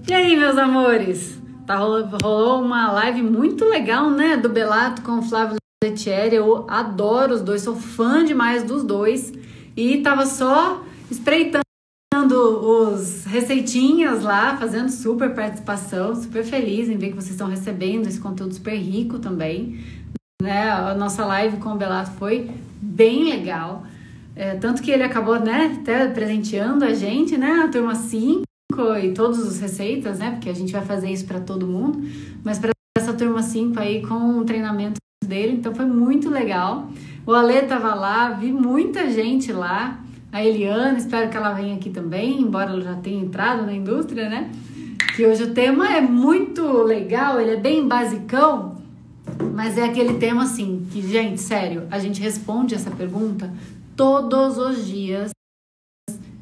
E aí, meus amores? Rolou uma live muito legal, né? Do Belato com o Flávio Lettieri. Eu adoro os dois, sou fã demais dos dois. E tava só espreitando os receitinhas lá, fazendo super participação, super feliz em ver que vocês estão recebendo esse conteúdo super rico também. Né? A nossa live com o Belato foi bem legal. Tanto que ele acabou, né, até presenteando a gente, né? A turma 5 e todas as receitas, né? Porque a gente vai fazer isso para todo mundo, mas para essa turma 5 aí com o treinamento dele, então foi muito legal. O Ale tava lá, vi muita gente lá. A Eliana, espero que ela venha aqui também, embora ela já tenha entrado na indústria, né? Que hoje o tema é muito legal, ele é bem basicão, mas é aquele tema assim, que, gente, sério, a gente responde essa pergunta todos os dias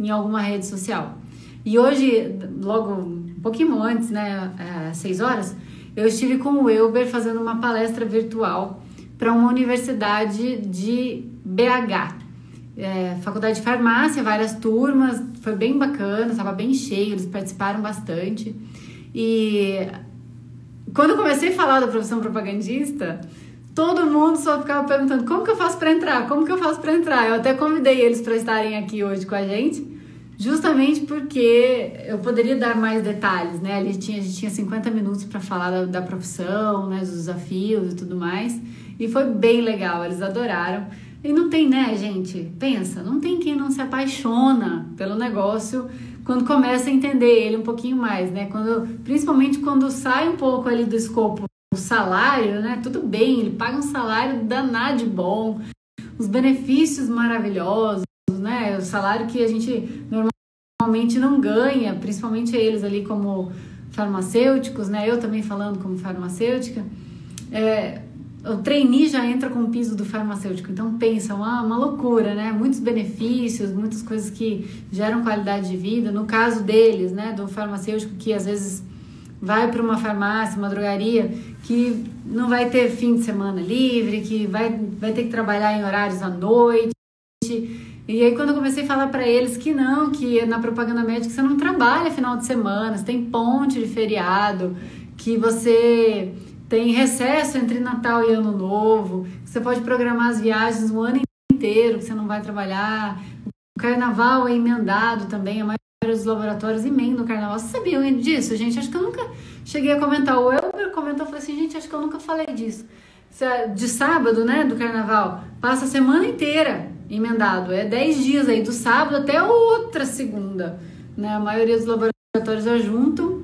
em alguma rede social. E hoje, logo um pouquinho antes, né, às 6 horas, eu estive com o Elber fazendo uma palestra virtual para uma universidade de BH. Faculdade de farmácia, várias turmas, foi bem bacana, estava bem cheio, eles participaram bastante. E quando eu comecei a falar da profissão propagandista, todo mundo só ficava perguntando como que eu faço para entrar, como que eu faço para entrar. Eu até convidei eles para estarem aqui hoje com a gente, justamente porque eu poderia dar mais detalhes, né? A gente tinha 50 minutos para falar da profissão, né, dos desafios e tudo mais, e foi bem legal, eles adoraram. E não tem, né, gente? Pensa, não tem quem não se apaixona pelo negócio quando começa a entender ele um pouquinho mais, né? Principalmente quando sai um pouco ali do escopo o salário, né? Tudo bem, ele paga um salário danado de bom, os benefícios maravilhosos, né? O salário que a gente normalmente não ganha, principalmente eles ali como farmacêuticos, né? Eu também falando como farmacêutica. O trainee já entra com o piso do farmacêutico, então pensa, uma loucura, né? Muitos benefícios, muitas coisas que geram qualidade de vida. No caso deles, né, do farmacêutico que às vezes vai para uma farmácia, uma drogaria, que não vai ter fim de semana livre, que vai ter que trabalhar em horários à noite. E aí quando eu comecei a falar para eles que não, que na propaganda médica você não trabalha final de semana, você tem ponte de feriado, que você tem recesso entre Natal e Ano Novo, que você pode programar as viagens o ano inteiro, que você não vai trabalhar. O carnaval é emendado também, a maioria dos laboratórios emenda o carnaval. Vocês sabiam disso, gente? Acho que eu nunca cheguei a comentar. O Elber comentou, falou assim, gente, acho que eu nunca falei disso. De sábado, né, do carnaval, passa a semana inteira emendado. 10 dias aí, do sábado até outra segunda. Né? A maioria dos laboratórios já juntam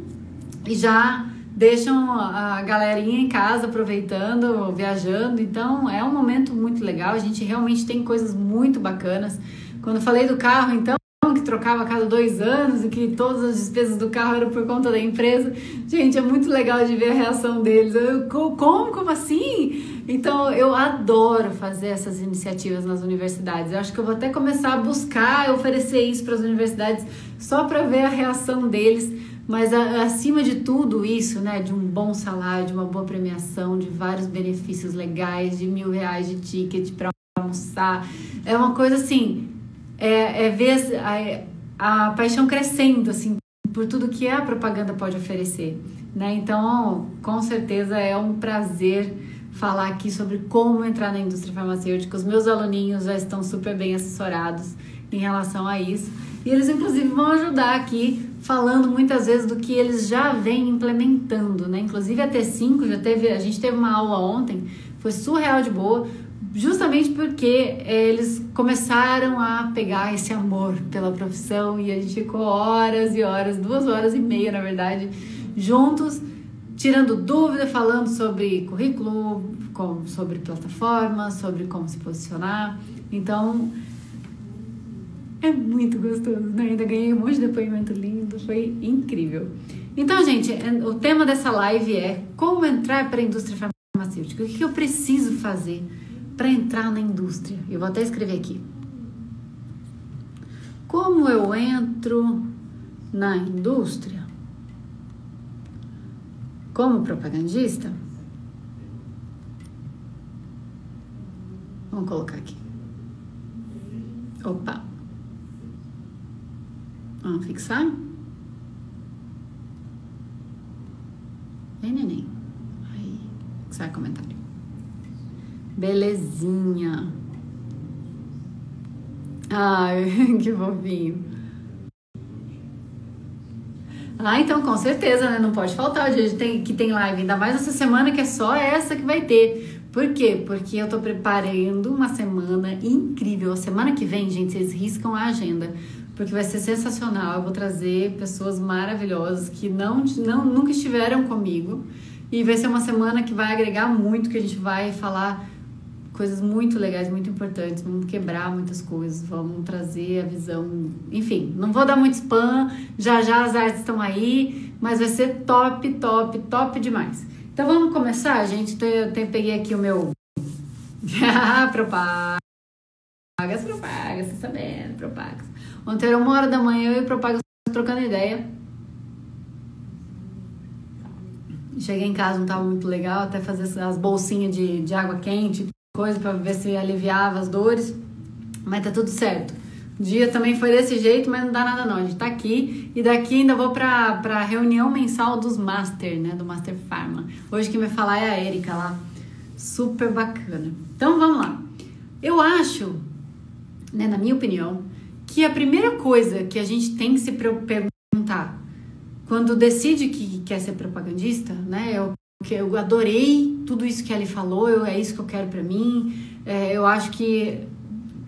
e já deixam a galerinha em casa aproveitando, viajando. Então é um momento muito legal, a gente realmente tem coisas muito bacanas. Quando eu falei do carro, então, que trocava a cada 2 anos e que todas as despesas do carro eram por conta da empresa, gente, é muito legal de ver a reação deles. Como assim? Então eu adoro fazer essas iniciativas nas universidades. Eu acho que eu vou até começar a buscar oferecer isso para as universidades só para ver a reação deles. Mas acima de tudo isso, né, de um bom salário, de uma boa premiação, de vários benefícios legais, de R$1.000 de ticket para almoçar, é uma coisa assim, ver a paixão crescendo, assim, por tudo que a propaganda pode oferecer, né? Então, com certeza é um prazer falar aqui sobre como entrar na indústria farmacêutica. Os meus aluninhos já estão super bem assessorados em relação a isso. E eles, inclusive, vão ajudar aqui, falando muitas vezes do que eles já vêm implementando, né? Inclusive a T5, a gente teve uma aula ontem, foi surreal de boa, justamente porque eles começaram a pegar esse amor pela profissão e a gente ficou horas e horas, 2 horas e meia, na verdade, juntos, tirando dúvida, falando sobre currículo, sobre plataforma, sobre como se posicionar. Então, é muito gostoso, né? Ainda ganhei um monte de depoimento lindo, foi incrível. Então, gente, o tema dessa live é como entrar para a indústria farmacêutica. O que eu preciso fazer para entrar na indústria? Eu vou até escrever aqui. Como eu entro na indústria? Como propagandista? Vamos colocar aqui. Opa! Vamos fixar? Vem, neném. Aí, sai comentário. Belezinha. Ai, que fofinho. Então com certeza, né? Não pode faltar o dia que tem live. Ainda mais essa semana que é só essa que vai ter. Por quê? Porque eu tô preparando uma semana incrível. A semana que vem, gente, vocês riscam a agenda. Porque vai ser sensacional. Eu vou trazer pessoas maravilhosas que nunca estiveram comigo. E vai ser uma semana que vai agregar muito, que a gente vai falar coisas muito legais, muito importantes. Vamos quebrar muitas coisas, vamos trazer a visão... Enfim, não vou dar muito spam, já as artes estão aí, mas vai ser top, top, top demais. Então vamos começar, gente? Eu peguei aqui o meu... Propagas, vocês sabendo, propagas. Ontem era 1h eu e propagas trocando ideia. Cheguei em casa, não estava muito legal, até fazer as bolsinhas de água quente, coisa para ver se aliviava as dores, mas tá tudo certo. O dia também foi desse jeito, mas não dá nada não, a gente tá aqui e daqui ainda vou pra reunião mensal dos Master, né, do Master Pharma. Hoje quem vai falar é a Erika lá, super bacana. Então vamos lá. Eu acho, né, na minha opinião, que a primeira coisa que a gente tem que se perguntar quando decide que quer ser propagandista, né, eu adorei tudo isso que ele falou, é isso que eu quero pra mim, eu acho que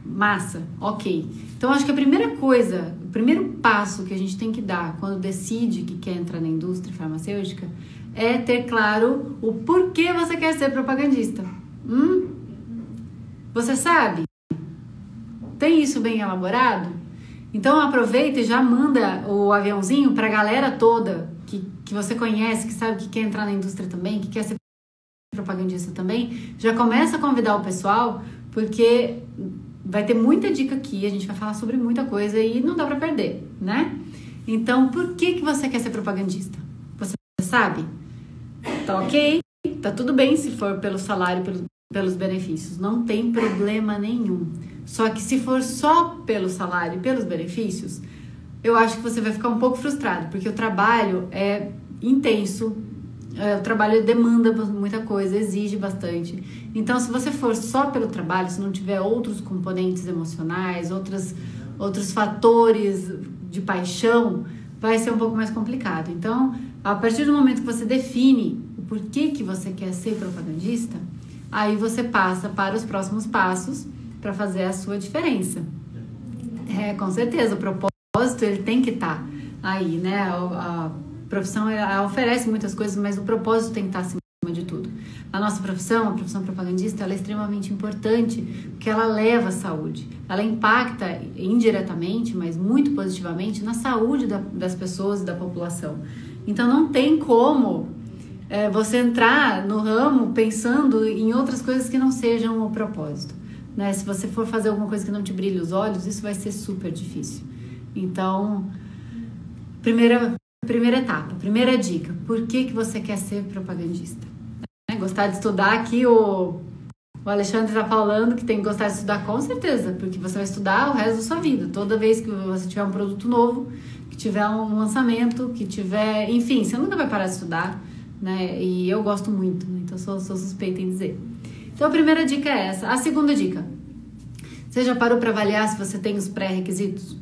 massa, ok. Então acho que a primeira coisa, o primeiro passo que a gente tem que dar quando decide que quer entrar na indústria farmacêutica é ter claro o porquê você quer ser propagandista. Você sabe? Tem isso bem elaborado? Então aproveita e já manda o aviãozinho pra galera toda que você conhece, que sabe que quer entrar na indústria também, que quer ser propagandista também, já começa a convidar o pessoal, porque vai ter muita dica aqui, a gente vai falar sobre muita coisa e não dá pra perder, né? Então, por que você quer ser propagandista? Você sabe? Tá ok? Tá tudo bem se for pelo salário, pelos benefícios, não tem problema nenhum. Só que se for só pelo salário e pelos benefícios, eu acho que você vai ficar um pouco frustrado, porque o trabalho é intenso, o trabalho demanda muita coisa, exige bastante. Então, se você for só pelo trabalho, se não tiver outros componentes emocionais, outros fatores de paixão, vai ser um pouco mais complicado. Então, a partir do momento que você define o porquê que você quer ser propagandista, aí você passa para os próximos passos para fazer a sua diferença. Com certeza, o propósito ele tem que estar aí, né? A profissão ela oferece muitas coisas, mas o propósito tem que estar acima de tudo. A nossa profissão, a profissão propagandista, ela é extremamente importante porque ela leva a saúde. Ela impacta indiretamente, mas muito positivamente, na saúde das pessoas e da população. Então não tem como você entrar no ramo pensando em outras coisas que não sejam o propósito, né? Se você for fazer alguma coisa que não te brilhe os olhos, isso vai ser super difícil. Então, primeira etapa, primeira dica, por que você quer ser propagandista? Gostar de estudar aqui, o Alexandre está falando que tem que gostar de estudar com certeza, porque você vai estudar o resto da sua vida. Toda vez que você tiver um produto novo, que tiver um lançamento, que tiver... Enfim, você nunca vai parar de estudar, né? E eu gosto muito, né? Então sou suspeita em dizer. Então a primeira dica é essa. A segunda dica, você já parou para avaliar se você tem os pré-requisitos?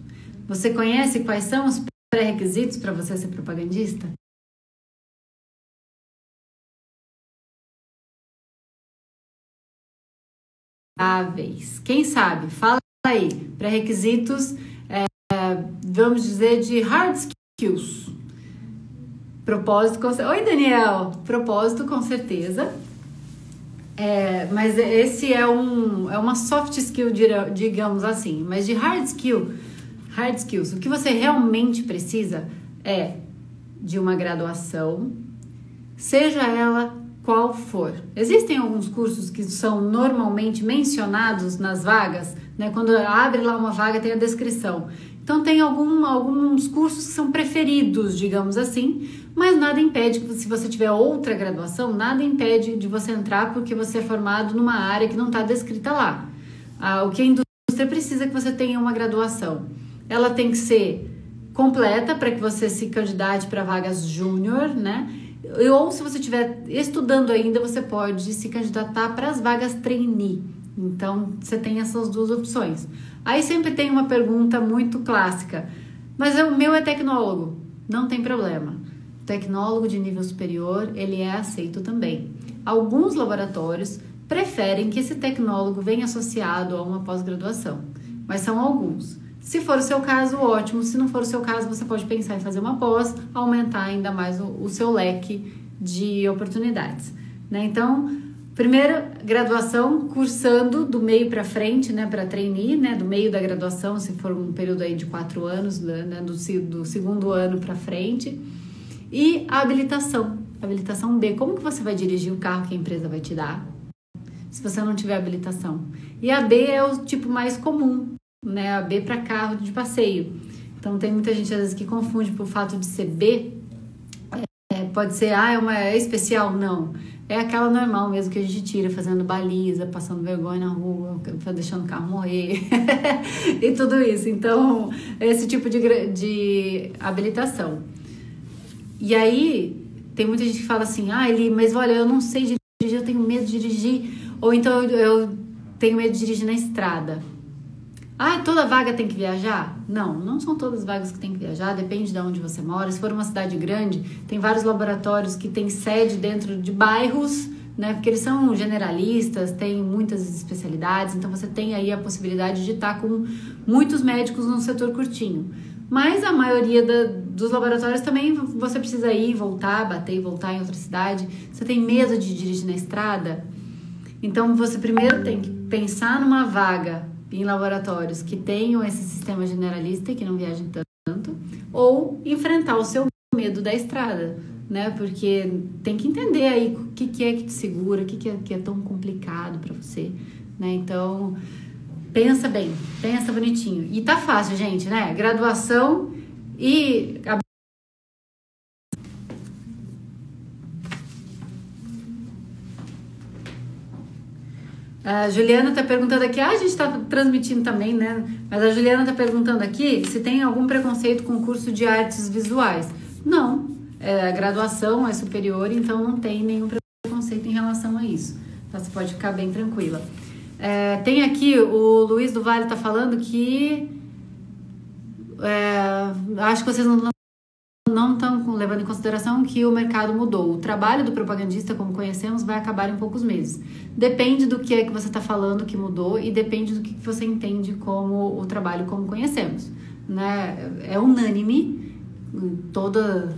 Você conhece quais são os pré-requisitos para você ser propagandista? Quem sabe? Fala aí. Pré-requisitos, vamos dizer, de hard skills. Propósito, oi Daniel! Propósito com certeza. Mas esse é uma soft skill, digamos assim. Mas de hard skills, o que você realmente precisa é de uma graduação, seja ela qual for. Existem alguns cursos que são normalmente mencionados nas vagas, né? Quando abre lá uma vaga tem a descrição. Então tem alguns cursos que são preferidos, digamos assim, mas nada impede que se você tiver outra graduação, nada impede de você entrar porque você é formado numa área que não está descrita lá. O que a indústria precisa é que você tenha uma graduação. Ela tem que ser completa para que você se candidate para vagas júnior, né? Ou se você estiver estudando ainda, você pode se candidatar para as vagas trainee. Então, você tem essas duas opções. Aí sempre tem uma pergunta muito clássica, mas o meu é tecnólogo. Não tem problema. Tecnólogo de nível superior, ele é aceito também. Alguns laboratórios preferem que esse tecnólogo venha associado a uma pós-graduação, mas são alguns. Se for o seu caso, ótimo. Se não for o seu caso, você pode pensar em fazer uma pós, aumentar ainda mais o seu leque de oportunidades, né? Então, primeira graduação, cursando do meio para frente, né, para trainee, né, do meio da graduação, se for um período aí de 4 anos, né, do segundo ano para frente. E a habilitação B. Como que você vai dirigir o carro que a empresa vai te dar se você não tiver habilitação? E a B é o tipo mais comum, né? A B para carro de passeio. Então tem muita gente às vezes que confunde por fato de ser B. Pode ser, é especial? Não. É aquela normal mesmo que a gente tira fazendo baliza, passando vergonha na rua, deixando o carro morrer e tudo isso. Então, esse tipo de habilitação. E aí, tem muita gente que fala assim, mas olha, eu não sei dirigir, eu tenho medo de dirigir, ou então eu tenho medo de dirigir na estrada. Toda vaga tem que viajar? Não são todas as vagas que tem que viajar, depende de onde você mora. Se for uma cidade grande, tem vários laboratórios que têm sede dentro de bairros, né? Porque eles são generalistas, têm muitas especialidades, então você tem aí a possibilidade de estar com muitos médicos num setor curtinho. Mas a maioria dos laboratórios também você precisa ir, voltar, bater e voltar em outra cidade. Você tem medo de dirigir na estrada? Então você primeiro tem que pensar numa vaga em laboratórios que tenham esse sistema generalista e que não viajem tanto, ou enfrentar o seu medo da estrada, né? Porque tem que entender aí o que é que te segura, o que é tão complicado para você, né? Então, pensa bem, pensa bonitinho. E tá fácil, gente, né? Graduação e... A Juliana tá perguntando aqui, a gente tá transmitindo também, né? Mas a Juliana tá perguntando aqui se tem algum preconceito com o curso de artes visuais. Não, a graduação é superior, então não tem nenhum preconceito em relação a isso. Então você pode ficar bem tranquila. Tem aqui, o Luiz do Vale tá falando que acho que vocês não estão levando em consideração que o mercado mudou. O trabalho do propagandista, como conhecemos, vai acabar em poucos meses. Depende do que é que você está falando que mudou e depende do que você entende como o trabalho como conhecemos, né? É unânime, toda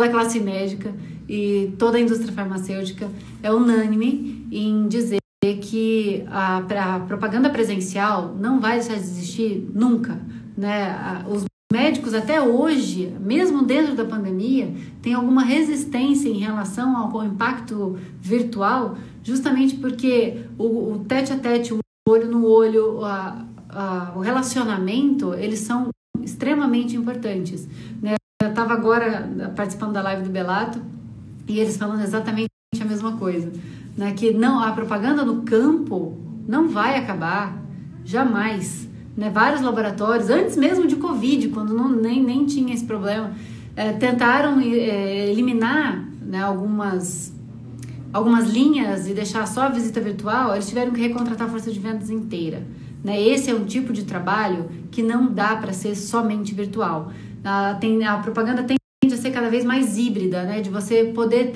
a classe médica e toda a indústria farmacêutica é unânime em dizer que a propaganda presencial não vai deixar de existir nunca, né? Os médicos até hoje, mesmo dentro da pandemia, têm alguma resistência em relação ao impacto virtual, justamente porque o tete a tete, o olho no olho, o relacionamento, eles são extremamente importantes, né? Eu estava agora participando da live do Belato e eles falando exatamente a mesma coisa, né? Que a propaganda no campo não vai acabar, jamais. Né, vários laboratórios, antes mesmo de Covid, quando nem tinha esse problema, tentaram eliminar, né, algumas linhas e deixar só a visita virtual. Eles tiveram que recontratar a força de vendas inteira, né? Esse é um tipo de trabalho que não dá para ser somente virtual. A propaganda tende a ser cada vez mais híbrida, né, de você poder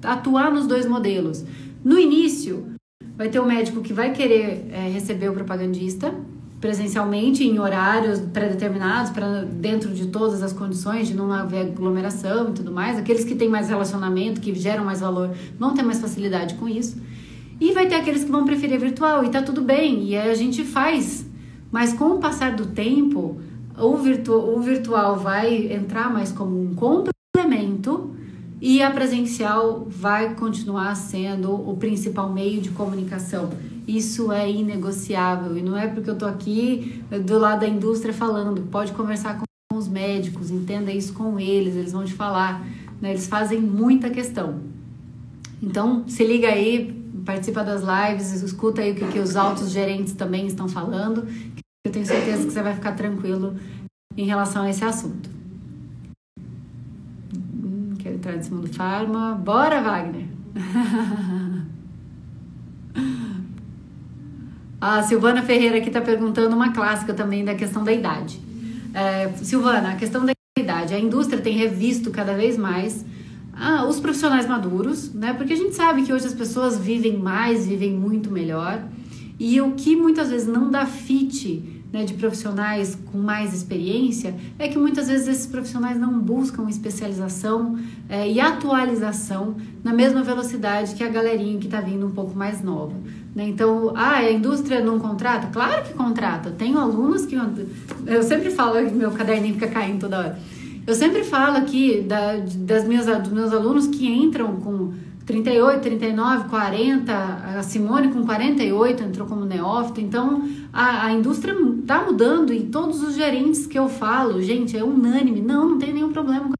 atuar nos dois modelos. No início, vai ter o médico que vai querer receber o propagandista presencialmente, em horários pré-determinados, dentro de todas as condições, de não haver aglomeração e tudo mais. Aqueles que têm mais relacionamento, que geram mais valor, vão ter mais facilidade com isso. E vai ter aqueles que vão preferir virtual, e tá tudo bem, e a gente faz. Mas com o passar do tempo, o virtual vai entrar mais como um complemento e a presencial vai continuar sendo o principal meio de comunicação. Isso é inegociável, e não é porque eu tô aqui do lado da indústria falando. Pode conversar com os médicos, entenda isso com eles vão te falar, né? Eles fazem muita questão. Então, se liga aí, participa das lives, escuta aí o que os altos gerentes também estão falando, que eu tenho certeza que você vai ficar tranquilo em relação a esse assunto. entrar nesse mundo farma. Bora, Wagner! A Silvana Ferreira aqui está perguntando uma clássica também da questão da idade. Silvana, a questão da idade. A indústria tem revisto cada vez mais os profissionais maduros, né? Porque a gente sabe que hoje as pessoas vivem mais, vivem muito melhor. E o que muitas vezes não dá fit, né, de profissionais com mais experiência é que muitas vezes esses profissionais não buscam especialização e atualização na mesma velocidade que a galerinha que está vindo um pouco mais nova, né? Então, a indústria não contrata? Claro que contrata. Tenho alunos que... Eu sempre falo, meu caderninho fica caindo toda hora. Eu sempre falo aqui dos meus alunos que entram com 38, 39, 40, a Simone com 48 entrou como neófita. Então a indústria está mudando e todos os gerentes que eu falo, gente, é unânime, não tem nenhum problema,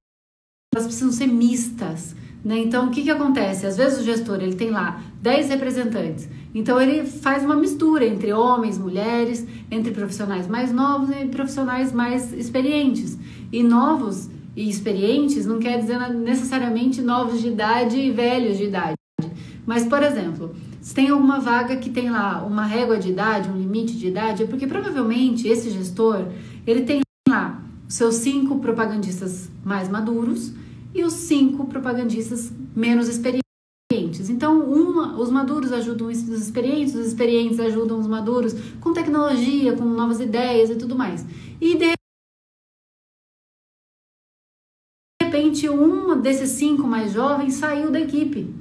elas precisam ser mistas, né? Então o que acontece? Às vezes o gestor ele tem lá 10 representantes, então ele faz uma mistura entre homens, mulheres, entre profissionais mais novos e profissionais mais experientes. E novos e experientes não quer dizer necessariamente novos de idade e velhos de idade. Mas, por exemplo, se tem alguma vaga que tem lá uma régua de idade, um limite de idade, é porque provavelmente esse gestor, ele tem lá os seus 5 propagandistas mais maduros e os 5 propagandistas menos experientes. Então, os maduros ajudam os experientes ajudam os maduros com tecnologia, com novas ideias e tudo mais. E de repente, um desses 5 mais jovens saiu da equipe,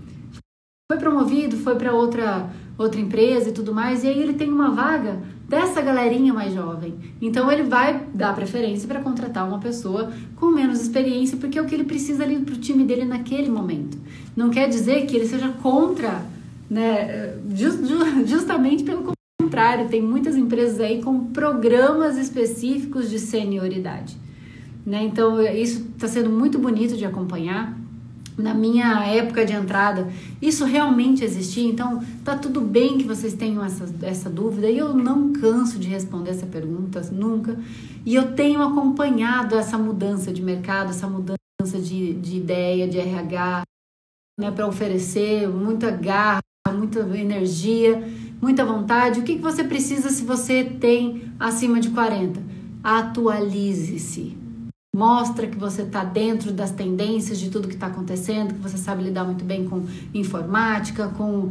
foi promovido, foi para outra empresa e tudo mais, e aí ele tem uma vaga dessa galerinha mais jovem. Então ele vai dar preferência para contratar uma pessoa com menos experiência, porque é o que ele precisa ali para o time dele naquele momento. Não quer dizer que ele seja contra, né? Justamente pelo contrário, tem muitas empresas aí com programas específicos de senioridade, né? Então isso está sendo muito bonito de acompanhar. Na minha época de entrada, isso realmente existia. Então tá tudo bem que vocês tenham essa dúvida, e eu não canso de responder essa pergunta nunca. E eu tenho acompanhado essa mudança de mercado, essa mudança de ideia, de RH, né, para oferecer muita garra, muita energia, muita vontade. O que você precisa se você tem acima de 40? Atualize-se. Mostra que você está dentro das tendências de tudo que está acontecendo, que você sabe lidar muito bem com informática, com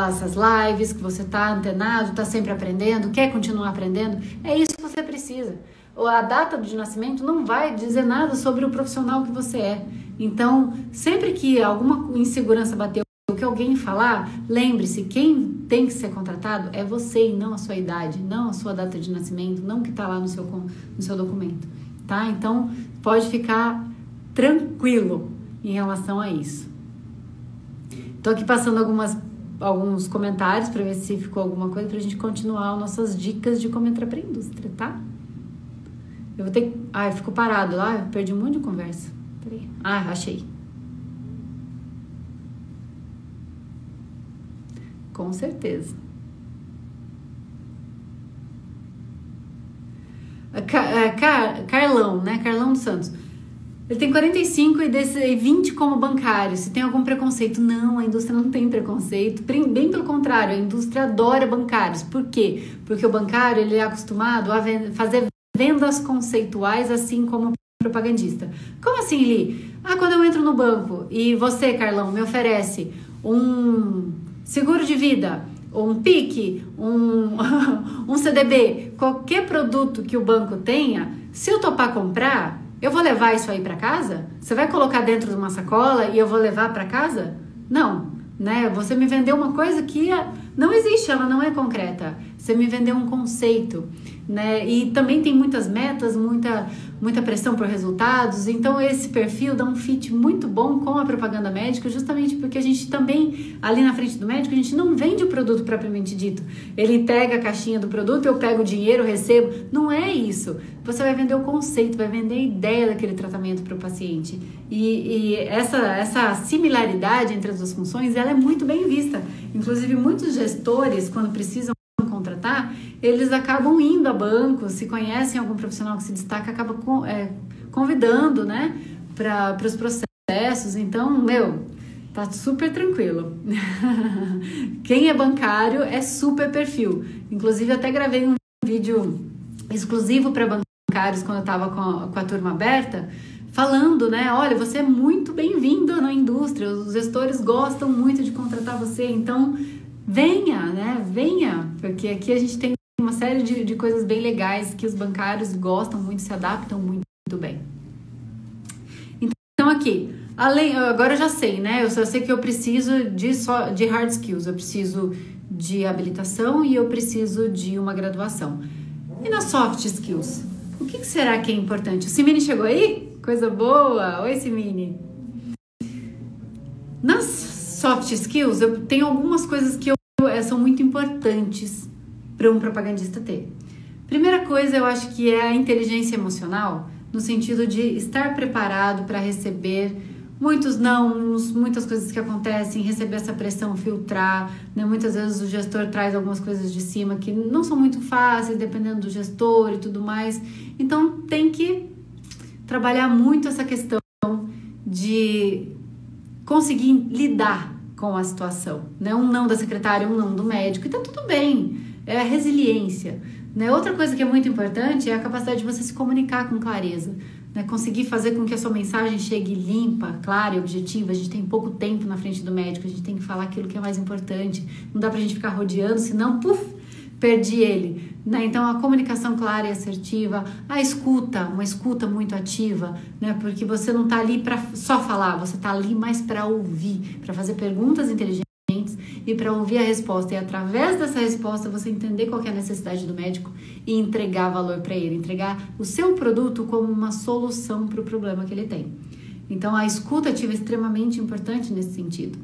essas lives, que você está antenado, está sempre aprendendo, quer continuar aprendendo. É isso que você precisa. A data de nascimento não vai dizer nada sobre o profissional que você é. Então, sempre que alguma insegurança bateu, que alguém falar, lembre-se, quem tem que ser contratado é você e não a sua idade, não a sua data de nascimento, não o que está lá no seu documento. Tá? Então, pode ficar tranquilo em relação a isso. Tô aqui passando alguns comentários para ver se ficou alguma coisa pra gente continuar as nossas dicas de como entrar pra indústria, tá? Eu vou ter que... ficou parado lá, eu perdi um monte de conversa. Peraí. Achei. Com certeza. Carlão, né? Carlão dos Santos. Ele tem 45 e 20 como bancário. Se tem algum preconceito? Não, a indústria não tem preconceito. Bem pelo contrário, a indústria adora bancários. Por quê? Porque o bancário ele é acostumado a fazer vendas conceituais, assim como propagandista. Como assim, Li? Quando eu entro no banco e você, Carlão, me oferece um seguro de vida, um PIC, um CDB, qualquer produto que o banco tenha, se eu topar comprar, eu vou levar isso aí para casa? Você vai colocar dentro de uma sacola e eu vou levar para casa? Não, né? Você me vendeu uma coisa que não existe, ela não é concreta. Você me vendeu um conceito, né? E também tem muitas metas, muita pressão por resultados. Então esse perfil dá um fit muito bom com a propaganda médica, justamente porque a gente também, ali na frente do médico, a gente não vende o produto propriamente dito. Ele pega a caixinha do produto, eu pego o dinheiro, recebo. Não é isso. Você vai vender o conceito, vai vender a ideia daquele tratamento para o paciente. E essa similaridade entre as duas funções, ela é muito bem vista. Inclusive, muitos gestores, quando precisam contratar, eles acabam indo a bancos, se conhecem algum profissional que se destaca, acaba convidando, né, para os processos. processos, então, tá super tranquilo. Quem é bancário é super perfil. Inclusive, até gravei um vídeo exclusivo para bancários quando eu estava com a turma aberta, falando, né? Olha, você é muito bem-vindo na indústria, os gestores gostam muito de contratar você, então venha, né? Venha, porque aqui a gente tem uma série de coisas bem legais que os bancários gostam muito, se adaptam muito bem. Então aqui, agora eu já sei, né? Eu só sei que eu preciso de hard skills, eu preciso de habilitação e eu preciso de uma graduação. E nas soft skills, o que será que é importante? O Simine chegou aí? Coisa boa! Oi, Simine! Nas soft skills, eu tenho algumas coisas que são muito importantes para um propagandista ter. Primeira coisa, eu acho que é a inteligência emocional, no sentido de estar preparado para receber muitos nãos, muitas coisas que acontecem, receber essa pressão, filtrar, né? Muitas vezes o gestor traz algumas coisas de cima que não são muito fáceis, dependendo do gestor e tudo mais. Então, tem que trabalhar muito essa questão de conseguir lidar com a situação, né? Um não da secretária, um não do médico, e tá tudo bem, é a resiliência, né? Outra coisa que é muito importante é a capacidade de você se comunicar com clareza, né? Conseguir fazer com que a sua mensagem chegue limpa, clara e objetiva. A gente tem pouco tempo na frente do médico, a gente tem que falar aquilo que é mais importante, não dá pra gente ficar rodeando, senão, perdi ele, né? Então a comunicação clara e assertiva, a escuta, uma escuta muito ativa, né? Porque você não tá ali para só falar, você tá ali mais para ouvir, para fazer perguntas inteligentes e para ouvir a resposta, e através dessa resposta você entender qual que é a necessidade do médico e entregar valor para ele, entregar o seu produto como uma solução para o problema que ele tem. Então a escuta ativa é extremamente importante nesse sentido.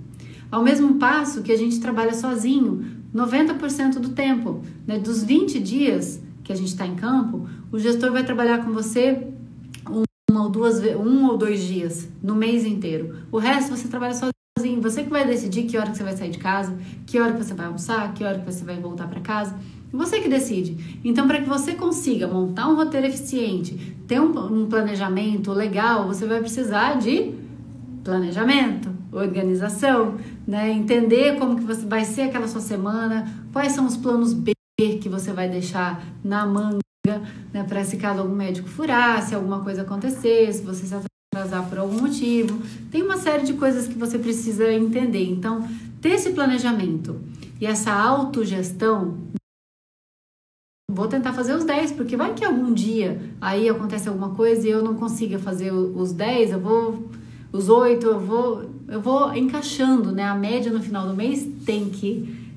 Ao mesmo passo que a gente trabalha sozinho 90% do tempo, né? Dos 20 dias que a gente está em campo, o gestor vai trabalhar com você um ou dois dias no mês inteiro. O resto você trabalha sozinho. Você que vai decidir que hora que você vai sair de casa, que hora que você vai almoçar, que hora que você vai voltar para casa. Você que decide. Então, para que você consiga montar um roteiro eficiente, ter um planejamento legal, você vai precisar de planejamento, organização, né? Entender como que vai ser aquela sua semana, quais são os planos B que você vai deixar na manga, né? Para se caso algum médico furar, se alguma coisa acontecer, se você se atrasar por algum motivo. Tem uma série de coisas que você precisa entender. Então, ter esse planejamento e essa autogestão. Vou tentar fazer os 10, porque vai que algum dia aí acontece alguma coisa e eu não consiga fazer os 10, os 8, eu vou encaixando, né? A média no final do mês tem que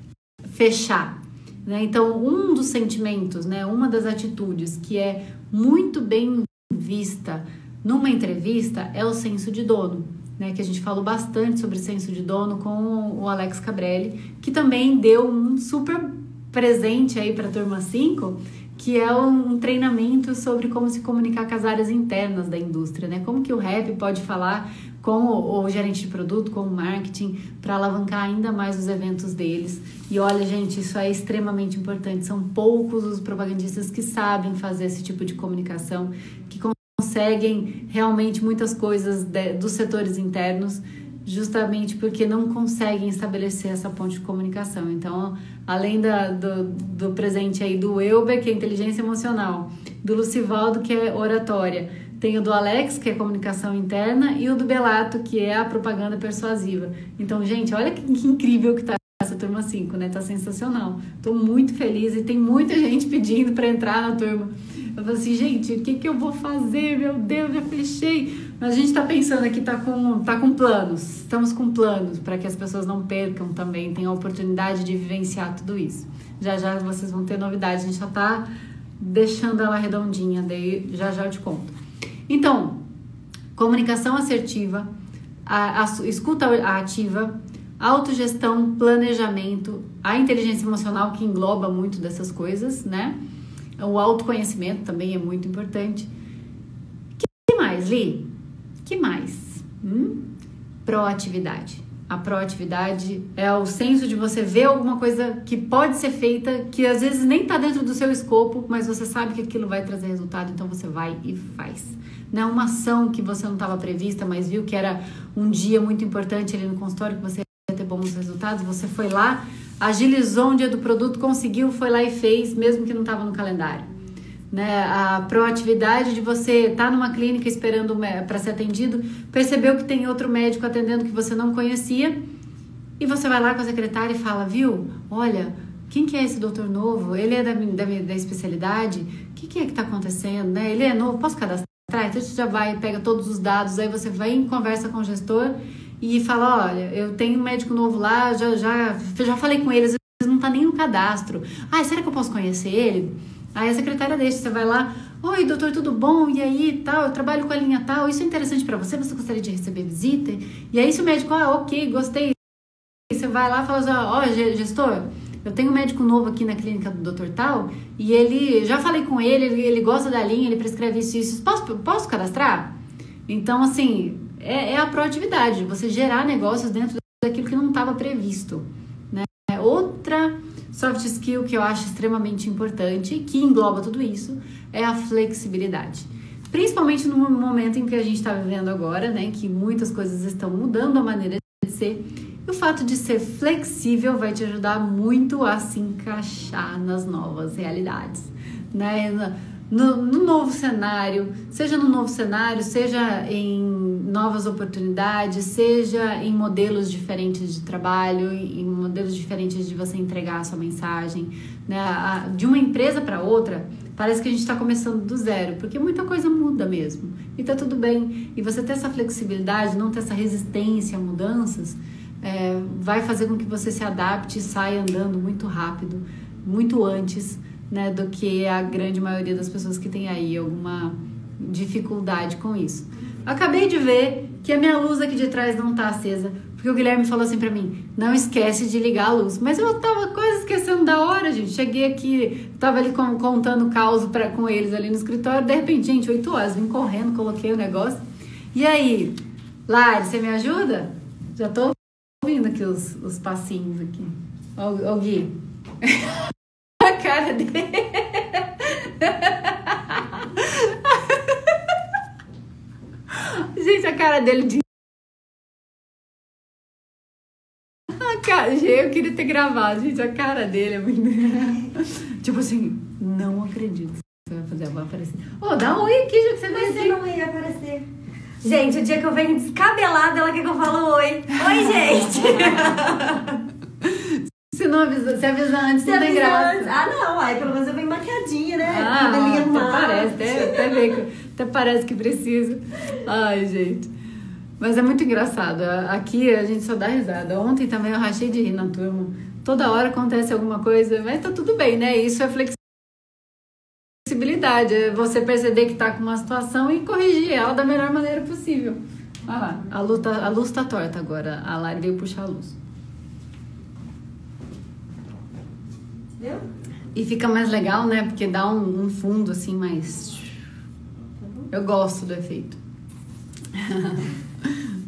fechar, né? Então, um dos sentimentos, né? Uma das atitudes que é muito bem vista numa entrevista é o senso de dono, né? Que a gente falou bastante sobre senso de dono com o Alex Cabrelli, que também deu um super presente aí para a turma 5, que é um treinamento sobre como se comunicar com as áreas internas da indústria, né? Como que o rep pode falar com o gerente de produto, com o marketing, para alavancar ainda mais os eventos deles. E olha, gente, isso é extremamente importante. São poucos os propagandistas que sabem fazer esse tipo de comunicação, que conseguem realmente muitas coisas dos setores internos, justamente porque não conseguem estabelecer essa ponte de comunicação. Então, além do presente aí do Elber, que é inteligência emocional, do Lucivaldo, que é oratória, tem o do Alex, que é comunicação interna, e o do Belato, que é a propaganda persuasiva. Então, gente, olha que incrível que tá essa turma 5, né? Tá sensacional. Tô muito feliz e tem muita gente pedindo para entrar na turma. Eu falei assim, gente, o que eu vou fazer? Meu Deus, já fechei. Mas a gente tá pensando aqui, tá com planos. Estamos com planos para que as pessoas não percam também, tenham a oportunidade de vivenciar tudo isso. Já vocês vão ter novidades, a gente já tá deixando ela redondinha, daí já eu te conto. Então, comunicação assertiva, a escuta ativa, autogestão, planejamento, a inteligência emocional, que engloba muito dessas coisas, né? O autoconhecimento também é muito importante. Que mais, Li? Que mais? Proatividade. A proatividade é o senso de você ver alguma coisa que pode ser feita, que às vezes nem está dentro do seu escopo, mas você sabe que aquilo vai trazer resultado, então você vai e faz. Não é uma ação que você não estava prevista, mas viu que era um dia muito importante ali no consultório, que você ia ter bons resultados, você foi lá, agilizou um dia do produto, conseguiu, foi lá e fez, mesmo que não estava no calendário. Né? A proatividade de você estar numa clínica esperando para ser atendido, percebeu que tem outro médico atendendo que você não conhecia e você vai lá com a secretária e fala, viu, olha, quem que é esse doutor novo? Ele é da especialidade? O que é que está acontecendo? Né? Ele é novo, posso cadastrar? Então você já vai, pega todos os dados, aí você vai em conversa com o gestor e fala, olha, eu tenho um médico novo lá, já falei com ele, às vezes não está nem no cadastro. Ah, será que eu posso conhecer ele? Aí a secretária deixa, você vai lá, oi doutor, tudo bom? E aí, tal, eu trabalho com a linha tal, isso é interessante pra você? Você gostaria de receber visita? E aí se o médico, ok, gostei. Você vai lá e fala, ó, gestor, eu tenho um médico novo aqui na clínica do doutor tal, e ele, já falei com ele gosta da linha, ele prescreve isso, posso cadastrar? Então, assim, é a proatividade, você gerar negócios dentro daquilo que não estava previsto, né? Outra soft skill que eu acho extremamente importante, que engloba tudo isso, é a flexibilidade. Principalmente no momento em que a gente está vivendo agora, né? Que muitas coisas estão mudando a maneira de ser. E o fato de ser flexível vai te ajudar muito a se encaixar nas novas realidades, né? No novo cenário, seja em novas oportunidades, seja em modelos diferentes de trabalho, em modelos diferentes de você entregar a sua mensagem, né? De uma empresa para outra, parece que a gente está começando do zero, porque muita coisa muda mesmo, e tá tudo bem. E você ter essa flexibilidade, não ter essa resistência a mudanças, vai fazer com que você se adapte e saia andando muito rápido, muito antes, né, do que a grande maioria das pessoas que tem aí alguma dificuldade com isso. Acabei de ver que a minha luz aqui de trás não tá acesa, porque o Guilherme falou assim pra mim, não esquece de ligar a luz. Mas eu tava quase esquecendo da hora, gente. Cheguei aqui, tava ali contando caos com eles ali no escritório, de repente, gente, 8 horas, vim correndo, coloquei o negócio. E aí, Lari, você me ajuda? Já tô ouvindo aqui os passinhos aqui. Ó, Gui. A cara dele. Gente, a cara dele de... Eu queria ter gravado, gente. A cara dele é muito... Tipo assim, não acredito que você vai fazer a voz aparecer. Dá um oi aqui, já que você vai aqui. Mas você não ia aparecer. Gente, o dia que eu venho descabelada, ela quer que eu falo oi. Oi, gente. Se não avisa, se avisa antes, não tem graça. Não, aí pelo menos eu venho maquiadinha, né? Até parece que precisa. Ai, gente. Mas é muito engraçado. Aqui a gente só dá risada. Ontem também eu rachei de rir na turma. Toda hora acontece alguma coisa, mas tá tudo bem, né? Isso é flexibilidade. É você perceber que tá com uma situação e corrigir ela da melhor maneira possível. Olha lá, a luz tá torta agora. A Lari veio puxar a luz. Entendeu? E fica mais legal, né? Porque dá um fundo assim mais... Eu gosto do efeito.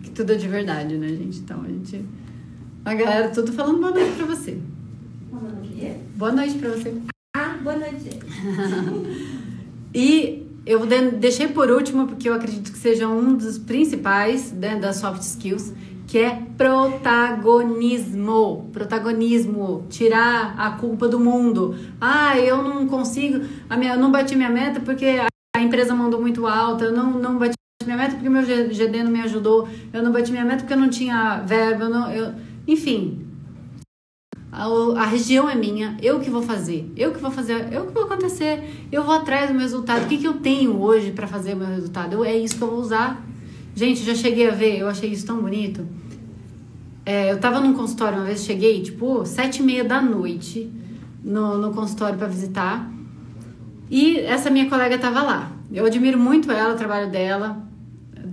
Que tudo é de verdade, né, gente? Então a galera tudo falando boa noite pra você. Boa noite. Boa noite pra você. Boa noite. E eu deixei por último, porque eu acredito que seja um dos principais, né, das soft skills, que é protagonismo. Protagonismo, tirar a culpa do mundo. Eu não consigo, eu não bati minha meta porque a empresa mandou muito alta, eu não bati minha meta porque meu GD não me ajudou, eu não bati minha meta porque eu não tinha verba, enfim. A região é minha, eu que vou fazer, eu que vou acontecer, eu vou atrás do meu resultado. O que eu tenho hoje para fazer o meu resultado? É isso que eu vou usar. Gente, já cheguei a ver, eu achei isso tão bonito. Eu tava num consultório uma vez, cheguei, 7h30 da noite no consultório para visitar. E essa minha colega tava lá. Eu admiro muito ela, o trabalho dela.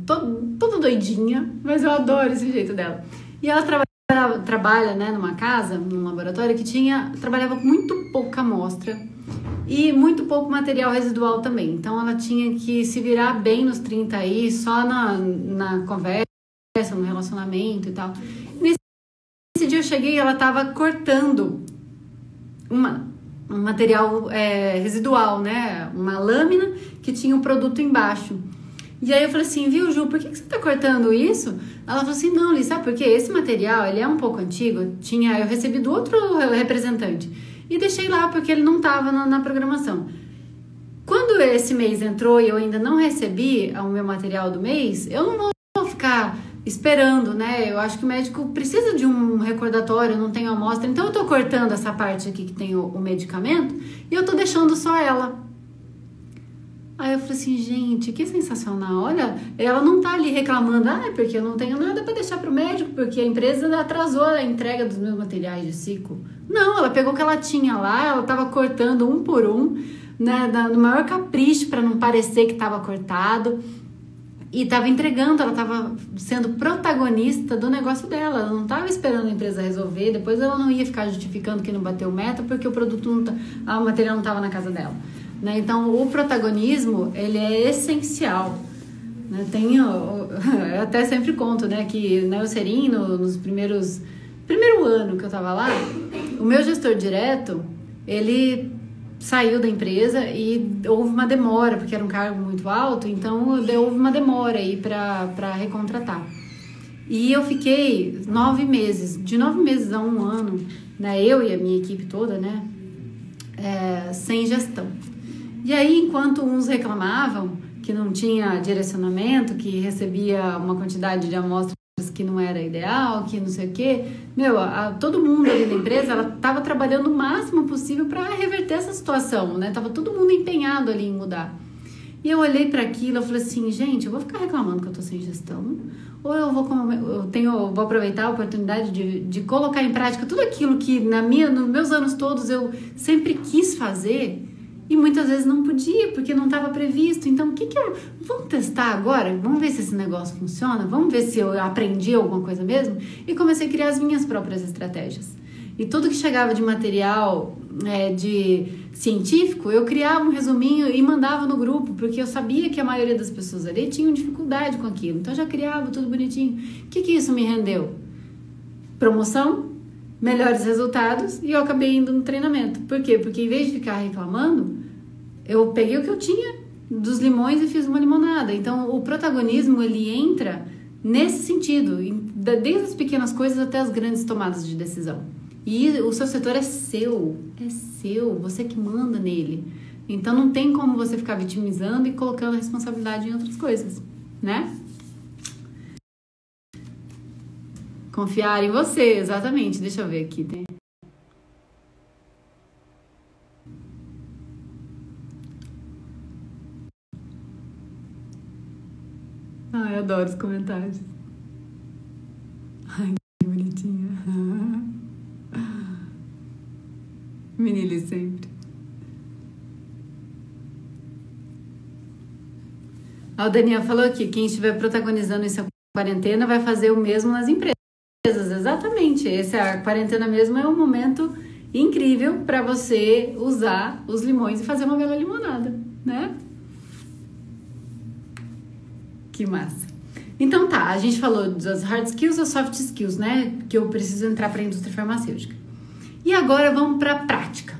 Toda doidinha, mas eu adoro esse jeito dela. E ela trabalha, né, numa casa, num laboratório que trabalhava com muito pouca amostra e muito pouco material residual também. Então ela tinha que se virar bem nos 30 aí, só na conversa, no relacionamento e tal. Nesse dia eu cheguei e ela tava cortando um material residual, né? Uma lâmina que tinha um produto embaixo. E aí eu falei assim, viu, Ju, por que você tá cortando isso? Ela falou assim, não, Liz, sabe por quê? Esse material, ele é um pouco antigo, eu recebi do outro representante e deixei lá porque ele não tava na programação. Quando esse mês entrou e eu ainda não recebi o meu material do mês, eu não vou ficar esperando, né? Eu acho que o médico precisa de um recordatório, não tem amostra, então eu tô cortando essa parte aqui que tem o medicamento e eu tô deixando só ela. Aí eu falei assim, gente, que sensacional, olha, ela não tá ali reclamando, porque eu não tenho nada para deixar pro médico, porque a empresa atrasou a entrega dos meus materiais de ciclo. Não, ela pegou o que ela tinha lá, ela tava cortando um por um, né, no maior capricho para não parecer que tava cortado, e tava entregando, ela tava sendo protagonista do negócio dela, ela não tava esperando a empresa resolver, depois ela não ia ficar justificando que não bateu meta, porque o produto o material não tava na casa dela. Né? Então, o protagonismo, ele é essencial. Né? Eu até sempre conto, né, que na Eucerin, nos primeiro ano que eu tava lá, o meu gestor direto, ele saiu da empresa e houve uma demora, porque era um cargo muito alto, então houve uma demora aí para recontratar. E eu fiquei 9 meses, de 9 meses a 1 ano, né, eu e a minha equipe toda, né, sem gestão. E aí, enquanto uns reclamavam que não tinha direcionamento, que recebia uma quantidade de amostras que não era ideal, que não sei o quê, todo mundo ali na empresa, ela estava trabalhando o máximo possível para reverter essa situação, né? Tava todo mundo empenhado ali em mudar. E eu olhei para aquilo e falei assim, gente, eu vou ficar reclamando que eu tô sem gestão, ou eu vou aproveitar a oportunidade de colocar em prática tudo aquilo que nos meus anos todos eu sempre quis fazer, e muitas vezes não podia, porque não estava previsto. Então, vamos testar agora? Vamos ver se esse negócio funciona? Vamos ver se eu aprendi alguma coisa mesmo? E comecei a criar as minhas próprias estratégias. E tudo que chegava de material de científico, eu criava um resuminho e mandava no grupo, porque eu sabia que a maioria das pessoas ali tinham dificuldade com aquilo. Então, eu já criava tudo bonitinho. O que isso me rendeu? Promoção, melhores resultados, e eu acabei indo no treinamento. Por quê? Porque em vez de ficar reclamando, eu peguei o que eu tinha dos limões e fiz uma limonada. Então, o protagonismo, ele entra nesse sentido, desde as pequenas coisas até as grandes tomadas de decisão. E o seu setor é seu, você que manda nele. Então, não tem como você ficar vitimizando e colocando a responsabilidade em outras coisas, né? Confiar em você, exatamente. Deixa eu ver aqui. Eu adoro os comentários. Ai, que bonitinha. Menile sempre. O Daniel falou aqui, quem estiver protagonizando essa quarentena vai fazer o mesmo nas empresas. Exatamente, a quarentena mesmo é um momento incrível para você usar os limões e fazer uma bela limonada, né? Que massa. Então tá, a gente falou das hard skills e soft skills, né? Que eu preciso entrar para a indústria farmacêutica. E agora vamos para a prática.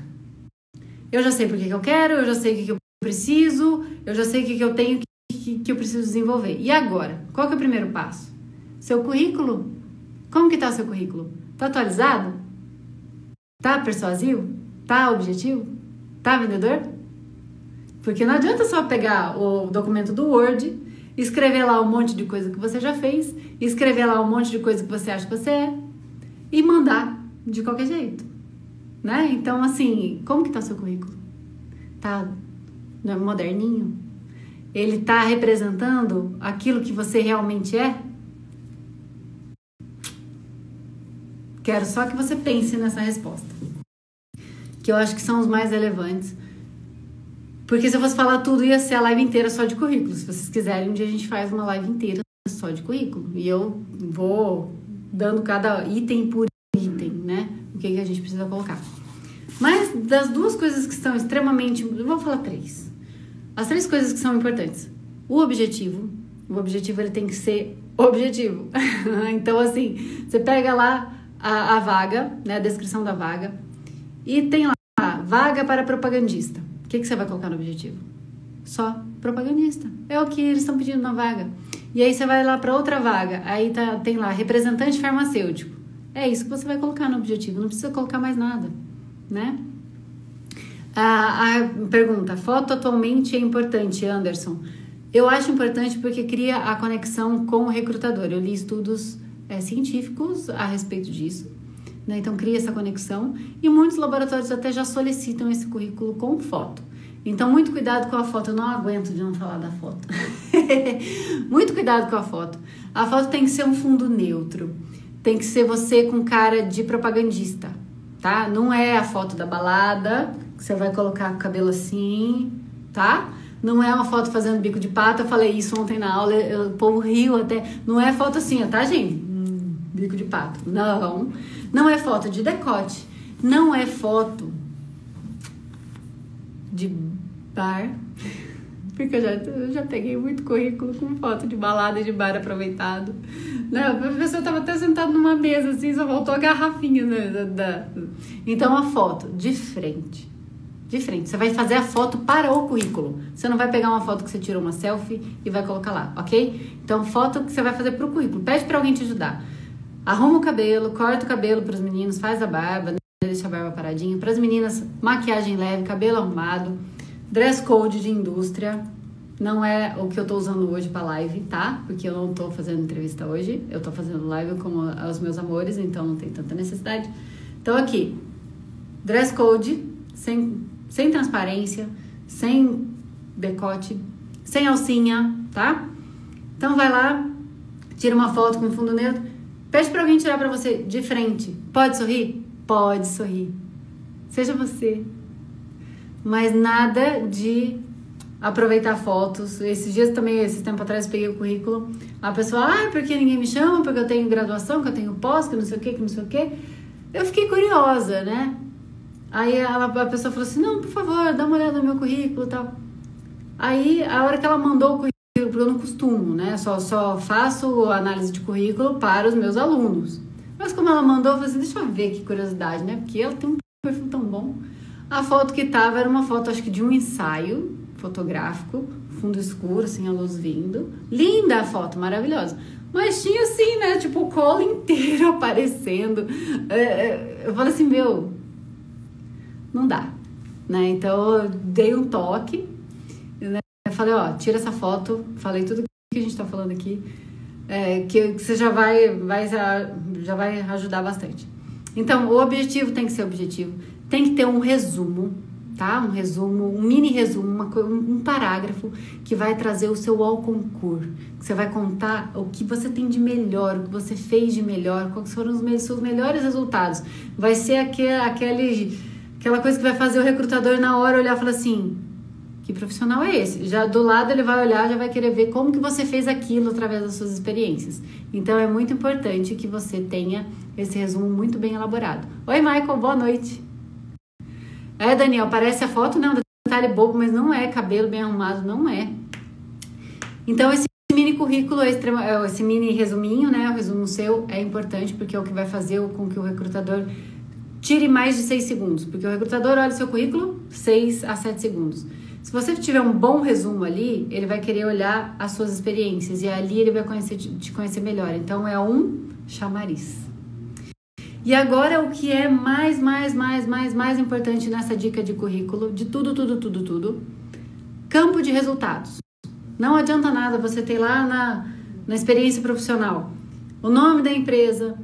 Eu já sei por que eu quero, eu já sei o que eu preciso, eu já sei o que eu tenho que eu preciso desenvolver. E agora? Qual que é o primeiro passo? Seu currículo? Como que tá o seu currículo? Tá atualizado? Tá persuasivo? Tá objetivo? Tá vendedor? Porque não adianta só pegar o documento do Word, escrever lá um monte de coisa que você já fez, escrever lá um monte de coisa que você acha que você é e mandar de qualquer jeito, né? Então, assim, como que tá o seu currículo? Tá moderninho? Ele tá representando aquilo que você realmente é? Quero só que você pense nessa resposta, que eu acho que são os mais relevantes. Porque se eu fosse falar tudo, ia ser a live inteira só de currículo. Se vocês quiserem, um dia a gente faz uma live inteira só de currículo. E eu vou dando cada item por item, né? O que a gente precisa colocar. Mas das duas coisas que são extremamente... Eu vou falar 3. As 3 coisas que são importantes. O objetivo, O objetivo ele tem que ser objetivo. Então, assim, você pega lá a vaga, né, a descrição da vaga, e tem lá, vaga para propagandista. O que você vai colocar no objetivo? Só propagandista. É o que eles estão pedindo na vaga. E aí você vai lá para outra vaga, aí tem lá, representante farmacêutico. É isso que você vai colocar no objetivo, não precisa colocar mais nada, né? A pergunta, foto atualmente é importante, Anderson? Eu acho importante porque cria a conexão com o recrutador. Eu li estudos científicos a respeito disso, né? Então cria essa conexão e muitos laboratórios até já solicitam esse currículo com foto. Então muito cuidado com a foto, eu não aguento de não falar da foto. Muito cuidado com a foto. A foto tem que ser um fundo neutro, tem que ser você com cara de propagandista, tá? Não é a foto da balada, que você vai colocar o cabelo assim, tá? Não é uma foto fazendo bico de pato, eu falei isso ontem na aula, o povo riu até. Não é foto assim, tá, gente? Bico de pato. Não. Não é foto de decote. Não é foto de bar. Porque eu já peguei muito currículo com foto de balada e de bar aproveitado. Não, a pessoa estava até sentada numa mesa assim, só faltou a garrafinha, né? Então a foto de frente. De frente. Você vai fazer a foto para o currículo. Você não vai pegar uma foto que você tirou uma selfie e vai colocar lá, ok? Então, foto que você vai fazer para o currículo. Pede para alguém te ajudar. Arruma o cabelo, corta o cabelo para os meninos, faz a barba, deixa a barba paradinha. Para as meninas, maquiagem leve, cabelo arrumado, dress code de indústria. Não é o que eu tô usando hoje pra live, tá? Porque eu não tô fazendo entrevista hoje. Eu tô fazendo live como os meus amores, então não tem tanta necessidade. Então aqui, dress code, sem transparência, sem decote, sem alcinha, tá? Então vai lá, tira uma foto com fundo neutro, pede pra alguém tirar pra você de frente. Pode sorrir? Pode sorrir. Seja você. Mas nada de aproveitar fotos. Esses tempo atrás, peguei o currículo. A pessoa, porque ninguém me chama, porque eu tenho graduação, que eu tenho pós, que não sei o que. Eu fiquei curiosa, né? Aí a pessoa falou assim, não, por favor, dá uma olhada no meu currículo e tal. Aí, a hora que ela mandou o currículo, porque eu não costumo, né? Só faço análise de currículo para os meus alunos. Mas como ela mandou, eu falei assim, deixa eu ver que curiosidade, né? Porque ela tem um perfil tão bom. A foto que tava era uma foto, acho que de um ensaio fotográfico, fundo escuro, assim, a luz vindo. Linda a foto, maravilhosa. Mas tinha assim, né? Tipo, o colo inteiro aparecendo. Eu falei assim, não dá, né? Então, eu dei um toque, né? Eu falei, tira essa foto. Falei tudo que a gente tá falando aqui, que você já vai ajudar bastante. Então, o objetivo tem que ser objetivo. Tem que ter um resumo, tá? Um resumo, um mini resumo, um parágrafo que vai trazer o seu all concur. Que você vai contar o que você tem de melhor, o que você fez de melhor, quais foram os seus melhores resultados. Vai ser aquela coisa que vai fazer o recrutador na hora olhar e falar assim, que profissional é esse? Já do lado ele vai olhar, já vai querer ver como que você fez aquilo através das suas experiências. Então é muito importante que você tenha esse resumo muito bem elaborado. Oi, Michael, boa noite. Daniel, parece a foto, né? Um detalhe bobo, mas não é. Cabelo bem arrumado, não é. Então, esse mini currículo, esse mini resuminho, né? O resumo seu é importante, porque é o que vai fazer com que o recrutador tire mais de 6 segundos. Porque o recrutador olha o seu currículo 6 a 7 segundos. Se você tiver um bom resumo ali, ele vai querer olhar as suas experiências. E ali ele vai te conhecer melhor. Então, é um chamariz. E agora o que é mais importante nessa dica de currículo, de tudo, campo de resultados. Não adianta nada você ter lá na experiência profissional o nome da empresa,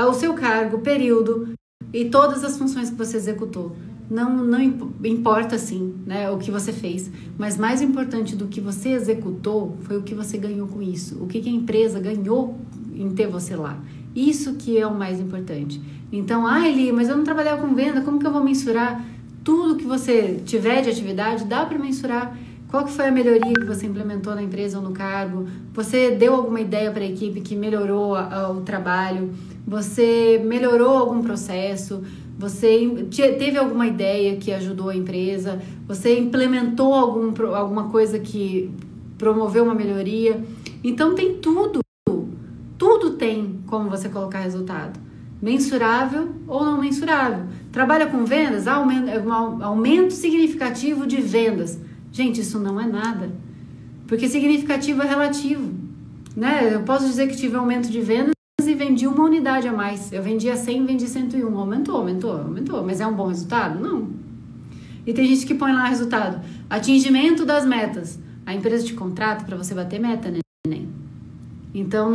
o seu cargo, o período e todas as funções que você executou. Não importa sim, né, o que você fez, mas mais importante do que você executou foi o que você ganhou com isso, o que a empresa ganhou em ter você lá. Isso que é o mais importante. Então, Eli, mas eu não trabalhava com venda, como que eu vou mensurar? Tudo que você tiver de atividade, dá para mensurar. Qual que foi a melhoria que você implementou na empresa ou no cargo? Você deu alguma ideia para a equipe que melhorou o trabalho? Você melhorou algum processo? Você teve alguma ideia que ajudou a empresa? Você implementou alguma coisa que promoveu uma melhoria? Então tem tudo tem como você colocar resultado. Mensurável ou não mensurável. Trabalha com vendas, aumento significativo de vendas. Gente, isso não é nada. Porque significativo é relativo, né? Eu posso dizer que tive aumento de vendas e vendi uma unidade a mais. Eu vendia 100, vendi 101. Aumentou. Mas é um bom resultado? Não. E tem gente que põe lá resultado. Atingimento das metas. A empresa te contrata para você bater meta, né? Então,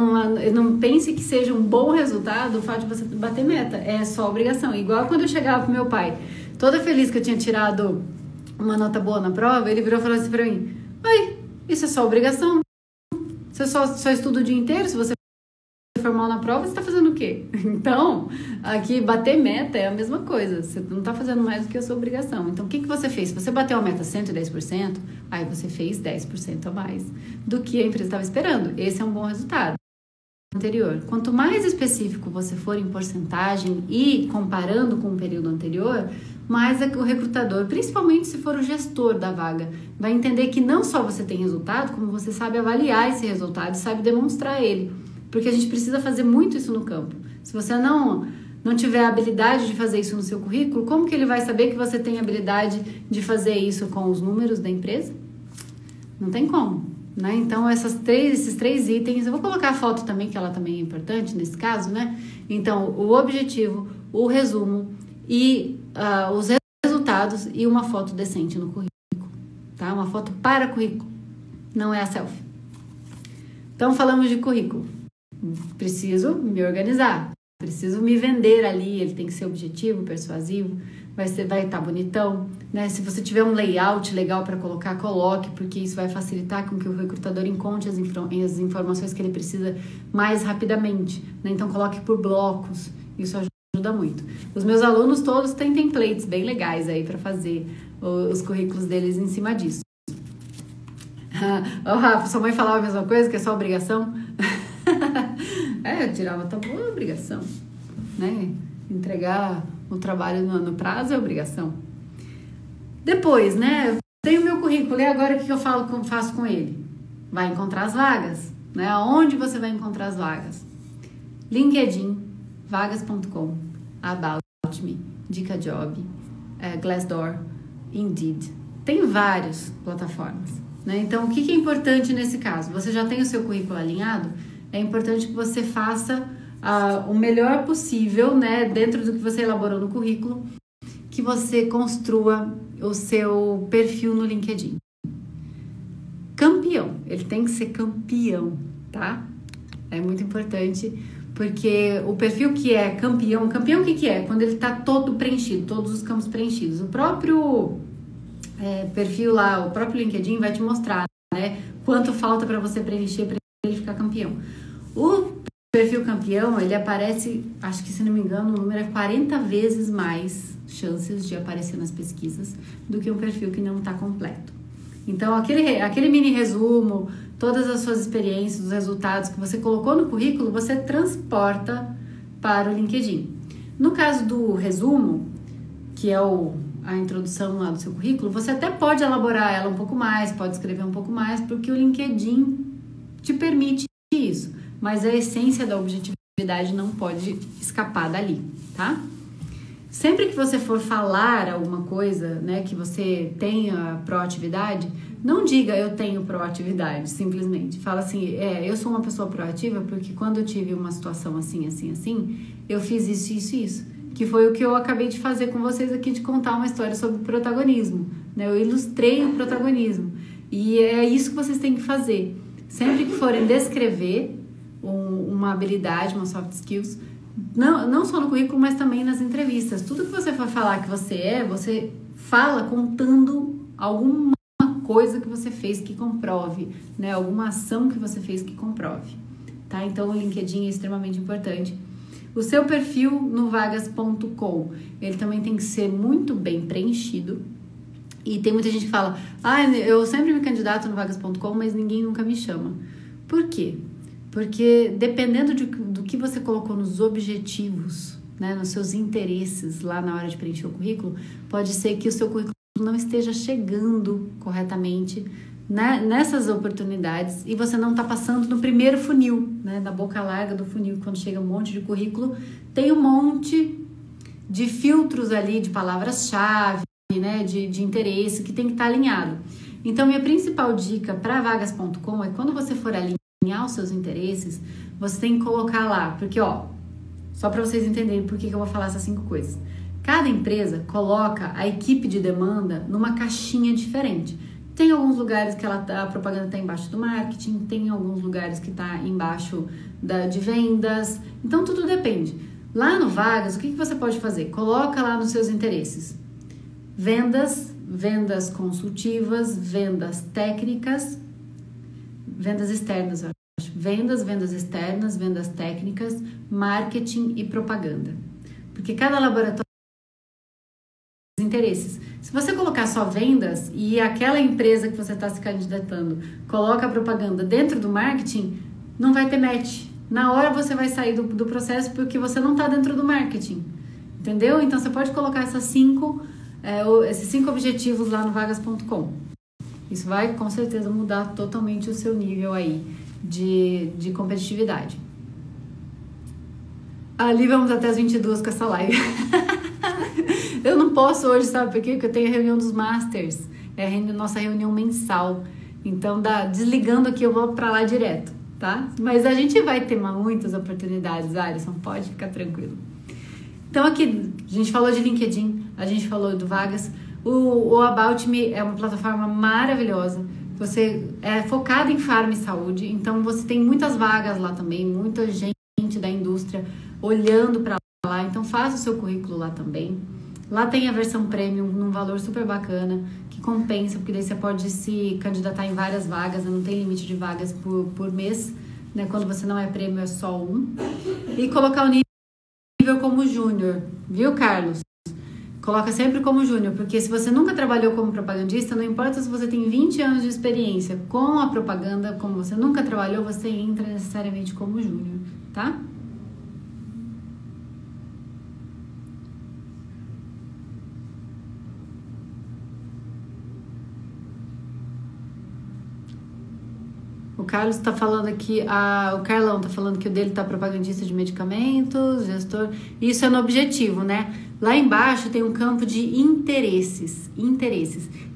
não pense que seja um bom resultado o fato de você bater meta. É só obrigação. Igual quando eu chegava pro meu pai, toda feliz que eu tinha tirado uma nota boa na prova, ele virou e falou assim pra mim: "Ai, isso é só obrigação. Você só estuda o dia inteiro, se você for mal na prova, você tá fazendo o quê?" Então, aqui, bater meta é a mesma coisa. Você não tá fazendo mais do que a sua obrigação. Então, o que você fez? Se você bateu a meta 110%, aí você fez 10% a mais do que a empresa estava esperando. Esse é um bom resultado. Anterior. Quanto mais específico você for em porcentagem e comparando com o período anterior, mais o recrutador, principalmente se for o gestor da vaga, vai entender que não só você tem resultado, como você sabe avaliar esse resultado e sabe demonstrar ele. Porque a gente precisa fazer muito isso no campo. Se você não tiver a habilidade de fazer isso no seu currículo, como que ele vai saber que você tem a habilidade de fazer isso com os números da empresa? Não tem como, né? Então, esses três itens, eu vou colocar a foto também, que ela também é importante nesse caso, né? Então, o objetivo, o resumo e os resultados e uma foto decente no currículo, tá? Uma foto para currículo, não é a selfie. Então, falamos de currículo. Preciso me organizar, preciso me vender ali, ele tem que ser objetivo, persuasivo, vai estar bonitão, né? Se você tiver um layout legal para colocar, coloque, porque isso vai facilitar com que o recrutador encontre as informações que ele precisa mais rapidamente, né? Então coloque por blocos, isso ajuda muito. Os meus alunos todos têm templates bem legais aí para fazer os currículos deles em cima disso. Rafa, sua mãe falava a mesma coisa, que é só obrigação? Eu tirava tá boa obrigação, né? Entregar o trabalho no prazo é obrigação. Depois, né? Eu tenho o meu currículo e agora o que eu faço com ele? Vai encontrar as vagas, né? Aonde você vai encontrar as vagas? LinkedIn, vagas.com, About Me, Dica Job, Glassdoor, Indeed. Tem várias plataformas, né? Então, o que é importante nesse caso? Você já tem o seu currículo alinhado? É importante que você faça o melhor possível, né, dentro do que você elaborou no currículo, que você construa o seu perfil no LinkedIn. Campeão, ele tem que ser campeão, tá? É muito importante, porque o perfil que é campeão o que é? Quando ele tá todo preenchido, todos os campos preenchidos. O próprio perfil lá, o próprio LinkedIn vai te mostrar, né, quanto falta para você preencher para ele ficar campeão. O perfil campeão, ele aparece, acho que se não me engano, o número é 40 vezes mais chances de aparecer nas pesquisas do que um perfil que não está completo. Então, aquele mini resumo, todas as suas experiências, os resultados que você colocou no currículo, você transporta para o LinkedIn. No caso do resumo, que é a introdução lá do seu currículo, você até pode elaborar ela um pouco mais, pode escrever um pouco mais, porque o LinkedIn te permite isso. Mas a essência da objetividade não pode escapar dali, tá? Sempre que você for falar alguma coisa, né, que você tenha proatividade, não diga eu tenho proatividade, simplesmente. Fala assim, eu sou uma pessoa proativa porque quando eu tive uma situação assim, eu fiz isso, que foi o que eu acabei de fazer com vocês aqui, de contar uma história sobre protagonismo, né? Eu ilustrei o protagonismo e é isso que vocês têm que fazer. Sempre que forem descrever uma habilidade, uma soft skills, não só no currículo, mas também nas entrevistas. Tudo que você for falar que você fala contando alguma coisa que você fez que comprove, né? Alguma ação que você fez que comprove, tá? Então, o LinkedIn é extremamente importante. O seu perfil no vagas.com, ele também tem que ser muito bem preenchido. E tem muita gente que fala, eu sempre me candidato no vagas.com, mas ninguém nunca me chama. Por quê? Porque dependendo do que você colocou nos objetivos, né, nos seus interesses lá na hora de preencher o currículo, pode ser que o seu currículo não esteja chegando corretamente nessas oportunidades e você não está passando no primeiro funil, né, da boca larga do funil, quando chega um monte de currículo, tem um monte de filtros ali, de palavras-chave, né, de interesse, que tem que estar alinhado. Então, minha principal dica para vagas.com é quando você for alinhar os seus interesses, você tem que colocar lá, porque, só para vocês entenderem por que eu vou falar essas 5 coisas. Cada empresa coloca a equipe de demanda numa caixinha diferente. Tem alguns lugares que a propaganda está embaixo do marketing, tem alguns lugares que está embaixo de vendas, então tudo depende. Lá no Vagas, o que você pode fazer? Coloca lá nos seus interesses. Vendas consultivas, vendas técnicas, vendas externas, eu acho. Vendas externas, vendas técnicas, marketing e propaganda. Porque cada laboratório tem interesses. Se você colocar só vendas e aquela empresa que você está se candidatando coloca a propaganda dentro do marketing, não vai ter match. Na hora você vai sair do processo porque você não está dentro do marketing. Entendeu? Então você pode colocar esses 5 objetivos lá no vagas.com. Isso vai com certeza mudar totalmente o seu nível aí de competitividade. Ali vamos até as 22 com essa live. Eu não posso hoje, sabe por quê? Porque eu tenho a reunião dos Masters. É a nossa reunião mensal. Então, desligando aqui, eu vou pra lá direto, tá? Mas a gente vai ter muitas oportunidades, Alisson. Pode ficar tranquilo. Então, aqui, a gente falou de LinkedIn, a gente falou do Vagas. O About Me é uma plataforma maravilhosa. Você é focado em farma e saúde. Então, você tem muitas vagas lá também. Muita gente da indústria olhando para lá. Então, faça o seu currículo lá também. Lá tem a versão premium num valor super bacana, que compensa, porque daí você pode se candidatar em várias vagas, não tem limite de vagas por mês, né? Quando você não é prêmio é só 1. E colocar o nível como júnior, viu, Carlos? Coloca sempre como júnior, porque se você nunca trabalhou como propagandista, não importa se você tem 20 anos de experiência com a propaganda, como você nunca trabalhou, você entra necessariamente como júnior, tá? O Carlos está falando aqui, o Carlão está falando que o dele está propagandista de medicamentos, gestor. Isso é no objetivo, né? Lá embaixo tem um campo de interesses,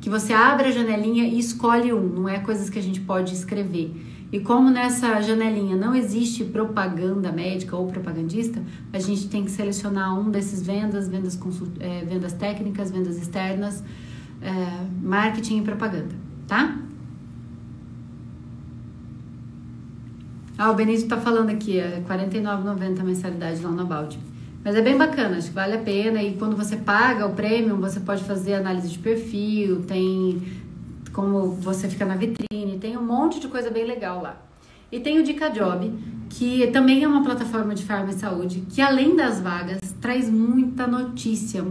que você abre a janelinha e escolhe um, não é coisas que a gente pode escrever. E como nessa janelinha não existe propaganda médica ou propagandista, a gente tem que selecionar um desses vendas técnicas, vendas externas, marketing e propaganda, tá? O Benito tá falando aqui, é R$49,90 a mensalidade lá no About. Mas é bem bacana, acho que vale a pena. E quando você paga o premium, você pode fazer análise de perfil, tem como você fica na vitrine, tem um monte de coisa bem legal lá. E tem o Dica Job, que também é uma plataforma de farma e saúde, que além das vagas, traz muita notícia,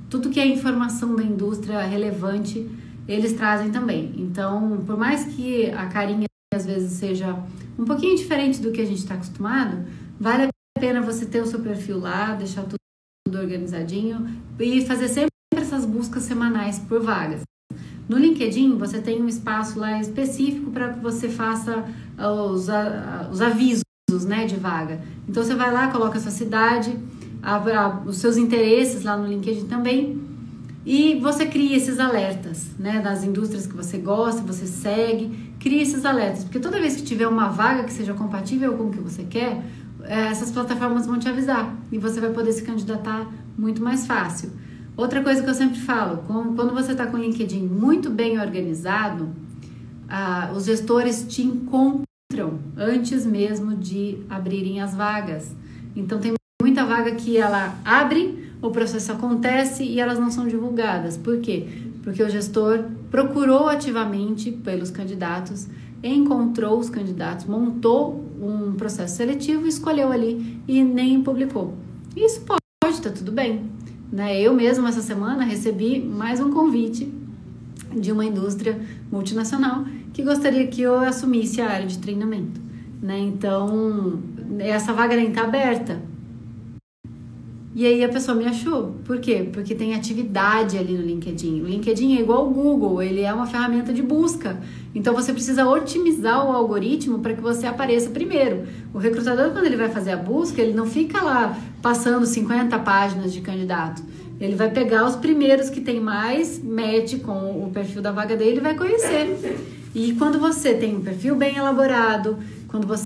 tudo que é informação da indústria relevante, eles trazem também. Então, por mais que a carinha às vezes seja um pouquinho diferente do que a gente está acostumado, vale a pena você ter o seu perfil lá, deixar tudo organizadinho e fazer sempre essas buscas semanais por vagas. No LinkedIn, você tem um espaço lá específico para que você faça os avisos, né, de vaga. Então, você vai lá, coloca a sua cidade, os seus interesses lá no LinkedIn também, e você cria esses alertas, né, das indústrias que você gosta, você segue, cria esses alertas, porque toda vez que tiver uma vaga que seja compatível com o que você quer, essas plataformas vão te avisar e você vai poder se candidatar muito mais fácil. Outra coisa que eu sempre falo, quando você está com o LinkedIn muito bem organizado, os gestores te encontram antes mesmo de abrirem as vagas. Então tem muita vaga que ela abre, o processo acontece e elas não são divulgadas. Por quê? Porque o gestor procurou ativamente pelos candidatos, encontrou os candidatos, montou um processo seletivo, escolheu ali e nem publicou. Isso pode, tá tudo bem, né? Eu mesma essa semana recebi mais um convite de uma indústria multinacional que gostaria que eu assumisse a área de treinamento, né? Então, essa vaga nem está aberta. E aí a pessoa me achou. Por quê? Porque tem atividade ali no LinkedIn. O LinkedIn é igual ao Google, ele é uma ferramenta de busca. Então você precisa otimizar o algoritmo para que você apareça primeiro. O recrutador, quando ele vai fazer a busca, ele não fica lá passando 50 páginas de candidato. Ele vai pegar os primeiros que tem mais match com o perfil da vaga dele e vai conhecer. E quando você tem um perfil bem elaborado, quando você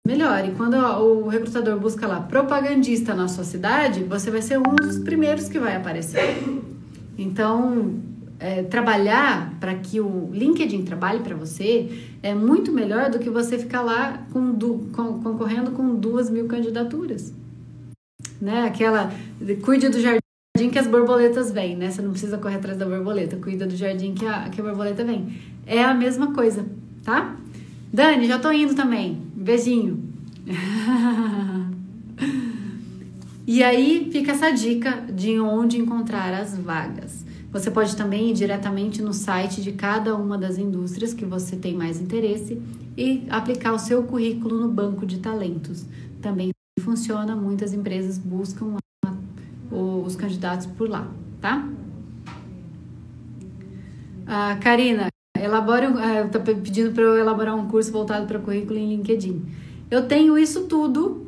melhor. E quando o recrutador busca lá propagandista na sua cidade, você vai ser um dos primeiros que vai aparecer. Então, trabalhar para que o LinkedIn trabalhe para você é muito melhor do que você ficar lá concorrendo com 2.000 candidaturas. Né? Aquela, cuide do jardim que as borboletas vêm, né? Você não precisa correr atrás da borboleta, cuida do jardim que a borboleta vem. É a mesma coisa, tá? Dani, já tô indo também. Beijinho. E aí fica essa dica de onde encontrar as vagas. Você pode também ir diretamente no site de cada uma das indústrias que você tem mais interesse e aplicar o seu currículo no banco de talentos. Também funciona, muitas empresas buscam os candidatos por lá, tá? Karina, tá pedindo para eu elaborar um curso voltado para currículo em LinkedIn. Eu tenho isso tudo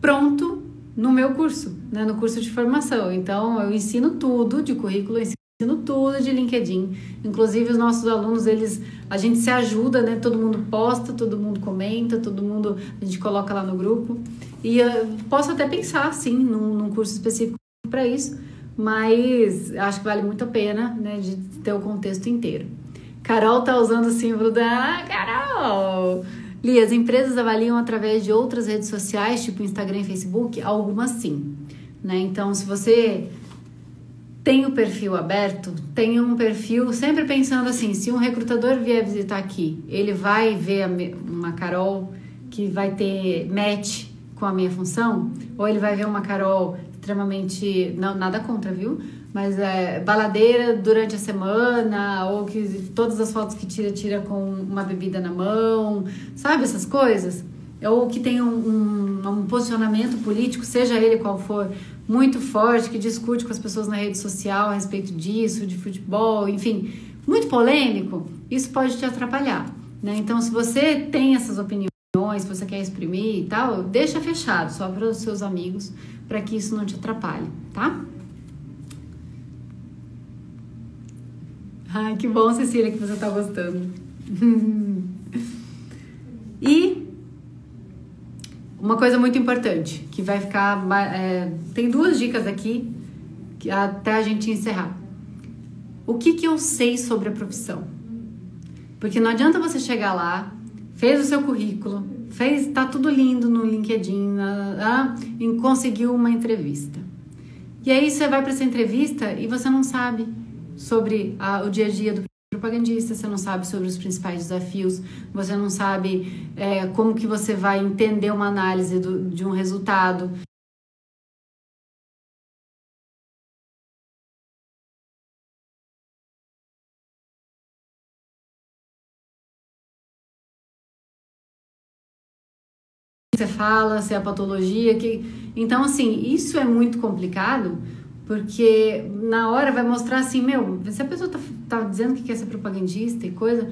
pronto no meu curso, né, no curso de formação. Então, eu ensino tudo de currículo, eu ensino tudo de LinkedIn. Inclusive, os nossos alunos, a gente se ajuda, né? Todo mundo posta, todo mundo comenta, a gente coloca lá no grupo. E eu posso até pensar, sim, num curso específico para isso, mas acho que vale muito a pena, né, de ter o contexto inteiro. Carol tá usando o símbolo da... Carol! Li, as empresas avaliam através de outras redes sociais, tipo Instagram e Facebook? Algumas sim, né? Então, se você tem o perfil aberto, tenha um perfil sempre pensando assim, se um recrutador vier visitar aqui, ele vai ver uma Carol que vai ter match com a minha função? Ou ele vai ver uma Carol extremamente... Não, nada contra, viu? Mas baladeira durante a semana, ou que todas as fotos que tira com uma bebida na mão, sabe essas coisas? Ou que tem um posicionamento político, seja ele qual for, muito forte, que discute com as pessoas na rede social a respeito disso, de futebol, enfim, muito polêmico, isso pode te atrapalhar, né? Então, se você tem essas opiniões, se você quer exprimir e tal, deixa fechado só para os seus amigos, para que isso não te atrapalhe, tá? Ai, que bom, Cecília, que você tá gostando. E uma coisa muito importante, que vai ficar... tem 2 dicas aqui, até a gente encerrar. O que eu sei sobre a profissão? Porque não adianta você chegar lá, fez o seu currículo, tá tudo lindo no LinkedIn, e conseguiu uma entrevista. E aí você vai para essa entrevista e você não sabe sobre o dia a dia do propagandista, você não sabe sobre os principais desafios, você não sabe como que você vai entender uma análise de um resultado. Você fala, se é a patologia, então assim, isso é muito complicado, porque na hora vai mostrar assim, se a pessoa tá dizendo que quer ser propagandista e coisa,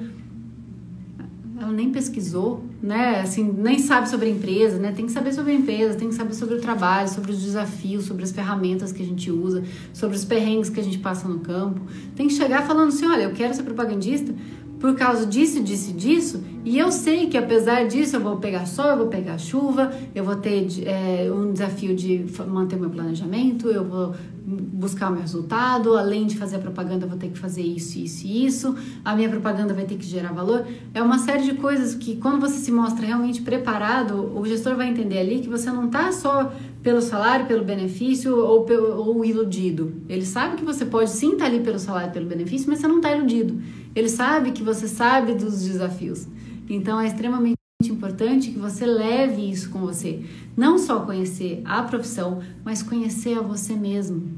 ela nem pesquisou, né, assim, nem sabe sobre a empresa, né, tem que saber sobre a empresa, tem que saber sobre o trabalho, sobre os desafios, sobre as ferramentas que a gente usa, sobre os perrengues que a gente passa no campo, tem que chegar falando assim, olha, eu quero ser propagandista por causa disso, e eu sei que apesar disso eu vou pegar sol, eu vou pegar chuva, eu vou ter um desafio de manter meu planejamento, eu vou buscar o meu resultado, além de fazer a propaganda eu vou ter que fazer isso, a minha propaganda vai ter que gerar valor. É uma série de coisas que quando você se mostra realmente preparado, o gestor vai entender ali que você não está só pelo salário, pelo benefício ou iludido. Ele sabe que você pode sim estar ali pelo salário, pelo benefício, mas você não está iludido. Ele sabe que você sabe dos desafios. Então é extremamente importante que você leve isso com você. Não só conhecer a profissão, mas conhecer a você mesmo.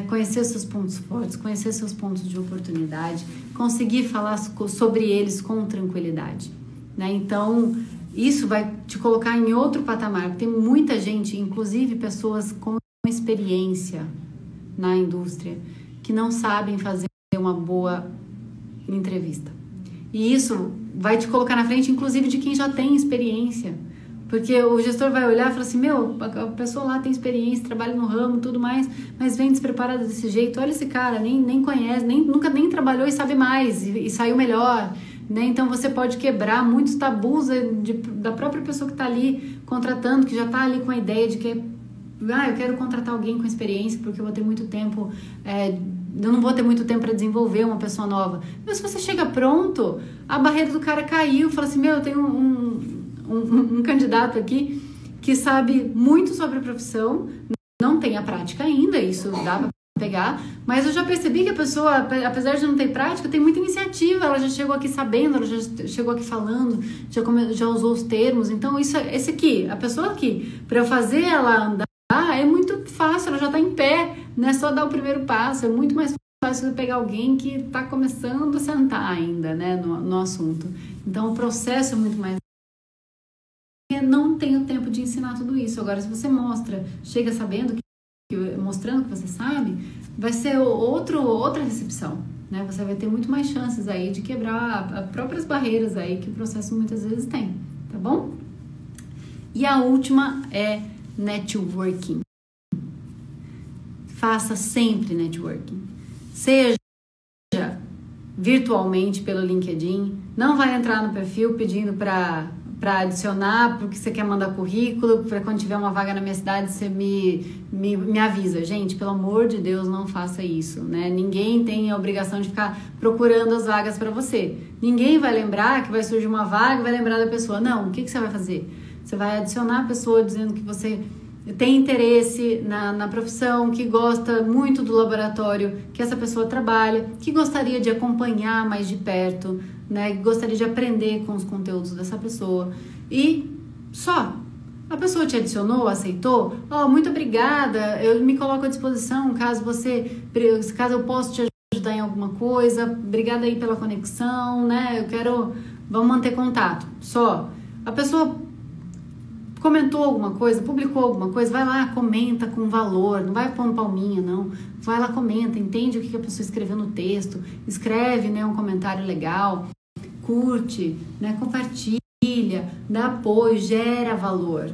Conhecer seus pontos fortes, conhecer seus pontos de oportunidade, conseguir falar sobre eles com tranquilidade. Então, isso vai te colocar em outro patamar. Tem muita gente, inclusive pessoas com experiência na indústria, que não sabem fazer uma boa entrevista. E isso vai te colocar na frente, inclusive, de quem já tem experiência. Porque o gestor vai olhar e falar assim, a pessoa lá tem experiência, trabalha no ramo, tudo mais, mas vem despreparada desse jeito. Olha esse cara, nem conhece, nunca nem trabalhou e sabe mais, e saiu melhor. Né? Então, você pode quebrar muitos tabus da própria pessoa que está ali contratando, que já está ali com a ideia de que eu quero contratar alguém com experiência, porque eu vou ter muito tempo... eu não vou ter muito tempo para desenvolver uma pessoa nova. Mas se você chega pronto, a barreira do cara caiu, fala assim, eu tenho um candidato aqui que sabe muito sobre a profissão, não tem a prática ainda, isso dá para pegar, mas eu já percebi que a pessoa, apesar de não ter prática, tem muita iniciativa, ela já chegou aqui sabendo, ela já chegou aqui falando, já usou os termos, então esse aqui, a pessoa aqui, para eu fazer ela andar, é muito fácil, ela já está em pé, não é só dar o primeiro passo, é muito mais fácil você pegar alguém que está começando a sentar ainda, né, no assunto. Então, o processo é muito mais... Eu não tenho tempo de ensinar tudo isso. Agora, se você chega sabendo, mostrando que você sabe, vai ser outra recepção, né? Você vai ter muito mais chances aí de quebrar as próprias barreiras aí que o processo muitas vezes tem, tá bom? E a última é networking. Faça sempre networking. Seja virtualmente pelo LinkedIn. Não vai entrar no perfil pedindo para adicionar, porque você quer mandar currículo, para quando tiver uma vaga na minha cidade, você me avisa. Gente, pelo amor de Deus, não faça isso, né? Ninguém tem a obrigação de ficar procurando as vagas para você. Ninguém vai lembrar que vai surgir uma vaga e vai lembrar da pessoa. Não, o que você vai fazer? Você vai adicionar a pessoa dizendo que você tem interesse na profissão, que gosta muito do laboratório que essa pessoa trabalha, que gostaria de acompanhar mais de perto, né? Que gostaria de aprender com os conteúdos dessa pessoa. E só. A pessoa te adicionou, aceitou? Muito obrigada, eu me coloco à disposição caso eu possa te ajudar em alguma coisa. Obrigada aí pela conexão, né? Vamos manter contato. Só. A pessoa comentou alguma coisa, publicou alguma coisa, vai lá, comenta com valor, não vai pondo palminha, não. Vai lá, comenta, entende o que a pessoa escreveu no texto, escreve, né, um comentário legal, curte, né, compartilha, dá apoio, gera valor.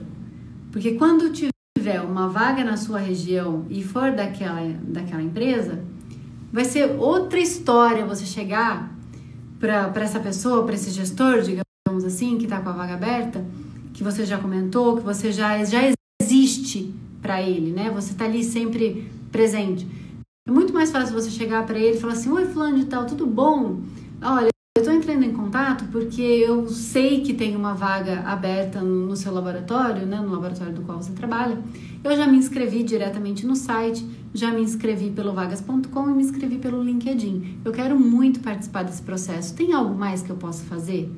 Porque quando tiver uma vaga na sua região e for daquela empresa, vai ser outra história você chegar para essa pessoa, para esse gestor, digamos assim, que está com a vaga aberta, que você já comentou, que você já existe para ele, né? Você tá ali sempre presente. É muito mais fácil você chegar para ele e falar assim, oi, fulano de tal, tudo bom? Olha, eu tô entrando em contato porque eu sei que tem uma vaga aberta no seu laboratório, né? No laboratório do qual você trabalha. Eu já me inscrevi diretamente no site, já me inscrevi pelo vagas.com e me inscrevi pelo LinkedIn. Eu quero muito participar desse processo. Tem algo mais que eu possa fazer?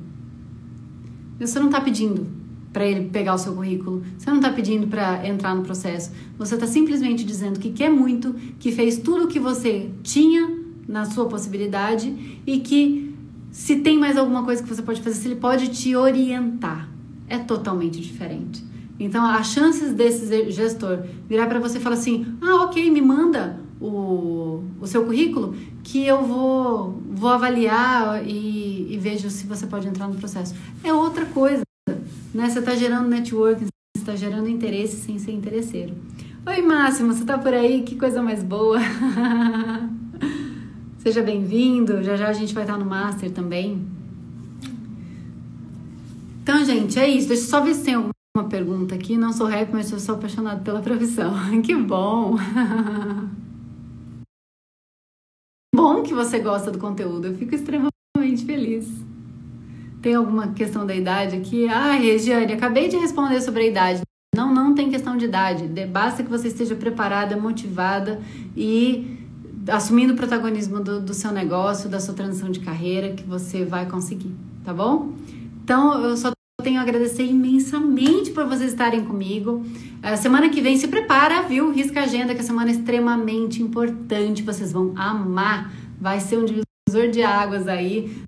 Você não tá pedindo para ele pegar o seu currículo, você não está pedindo para entrar no processo, você está simplesmente dizendo que quer muito, que fez tudo o que você tinha na sua possibilidade e que se tem mais alguma coisa que você pode fazer, se ele pode te orientar. É totalmente diferente. Então, as chances desse gestor virar para você e falar assim, ok, me manda o seu currículo que eu vou avaliar e vejo se você pode entrar no processo. É outra coisa. Né? Você está gerando networking, você está gerando interesse sem ser interesseiro. Oi, Máximo, você está por aí? Que coisa mais boa! Seja bem-vindo, já a gente vai estar no Master também. Então, gente, é isso. Deixa eu só ver se tem alguma pergunta aqui. Não sou rap, mas eu sou apaixonado pela profissão. Que bom! Bom que você gosta do conteúdo, eu fico extremamente feliz. Tem alguma questão da idade aqui? Regiane, acabei de responder sobre a idade. Não tem questão de idade. Basta que você esteja preparada, motivada e assumindo o protagonismo do seu negócio, da sua transição de carreira, que você vai conseguir, tá bom? Então, eu só tenho a agradecer imensamente por vocês estarem comigo. Semana que vem, se prepara, viu? Risca a agenda, que a semana é extremamente importante. Vocês vão amar. Vai ser um divisor de águas aí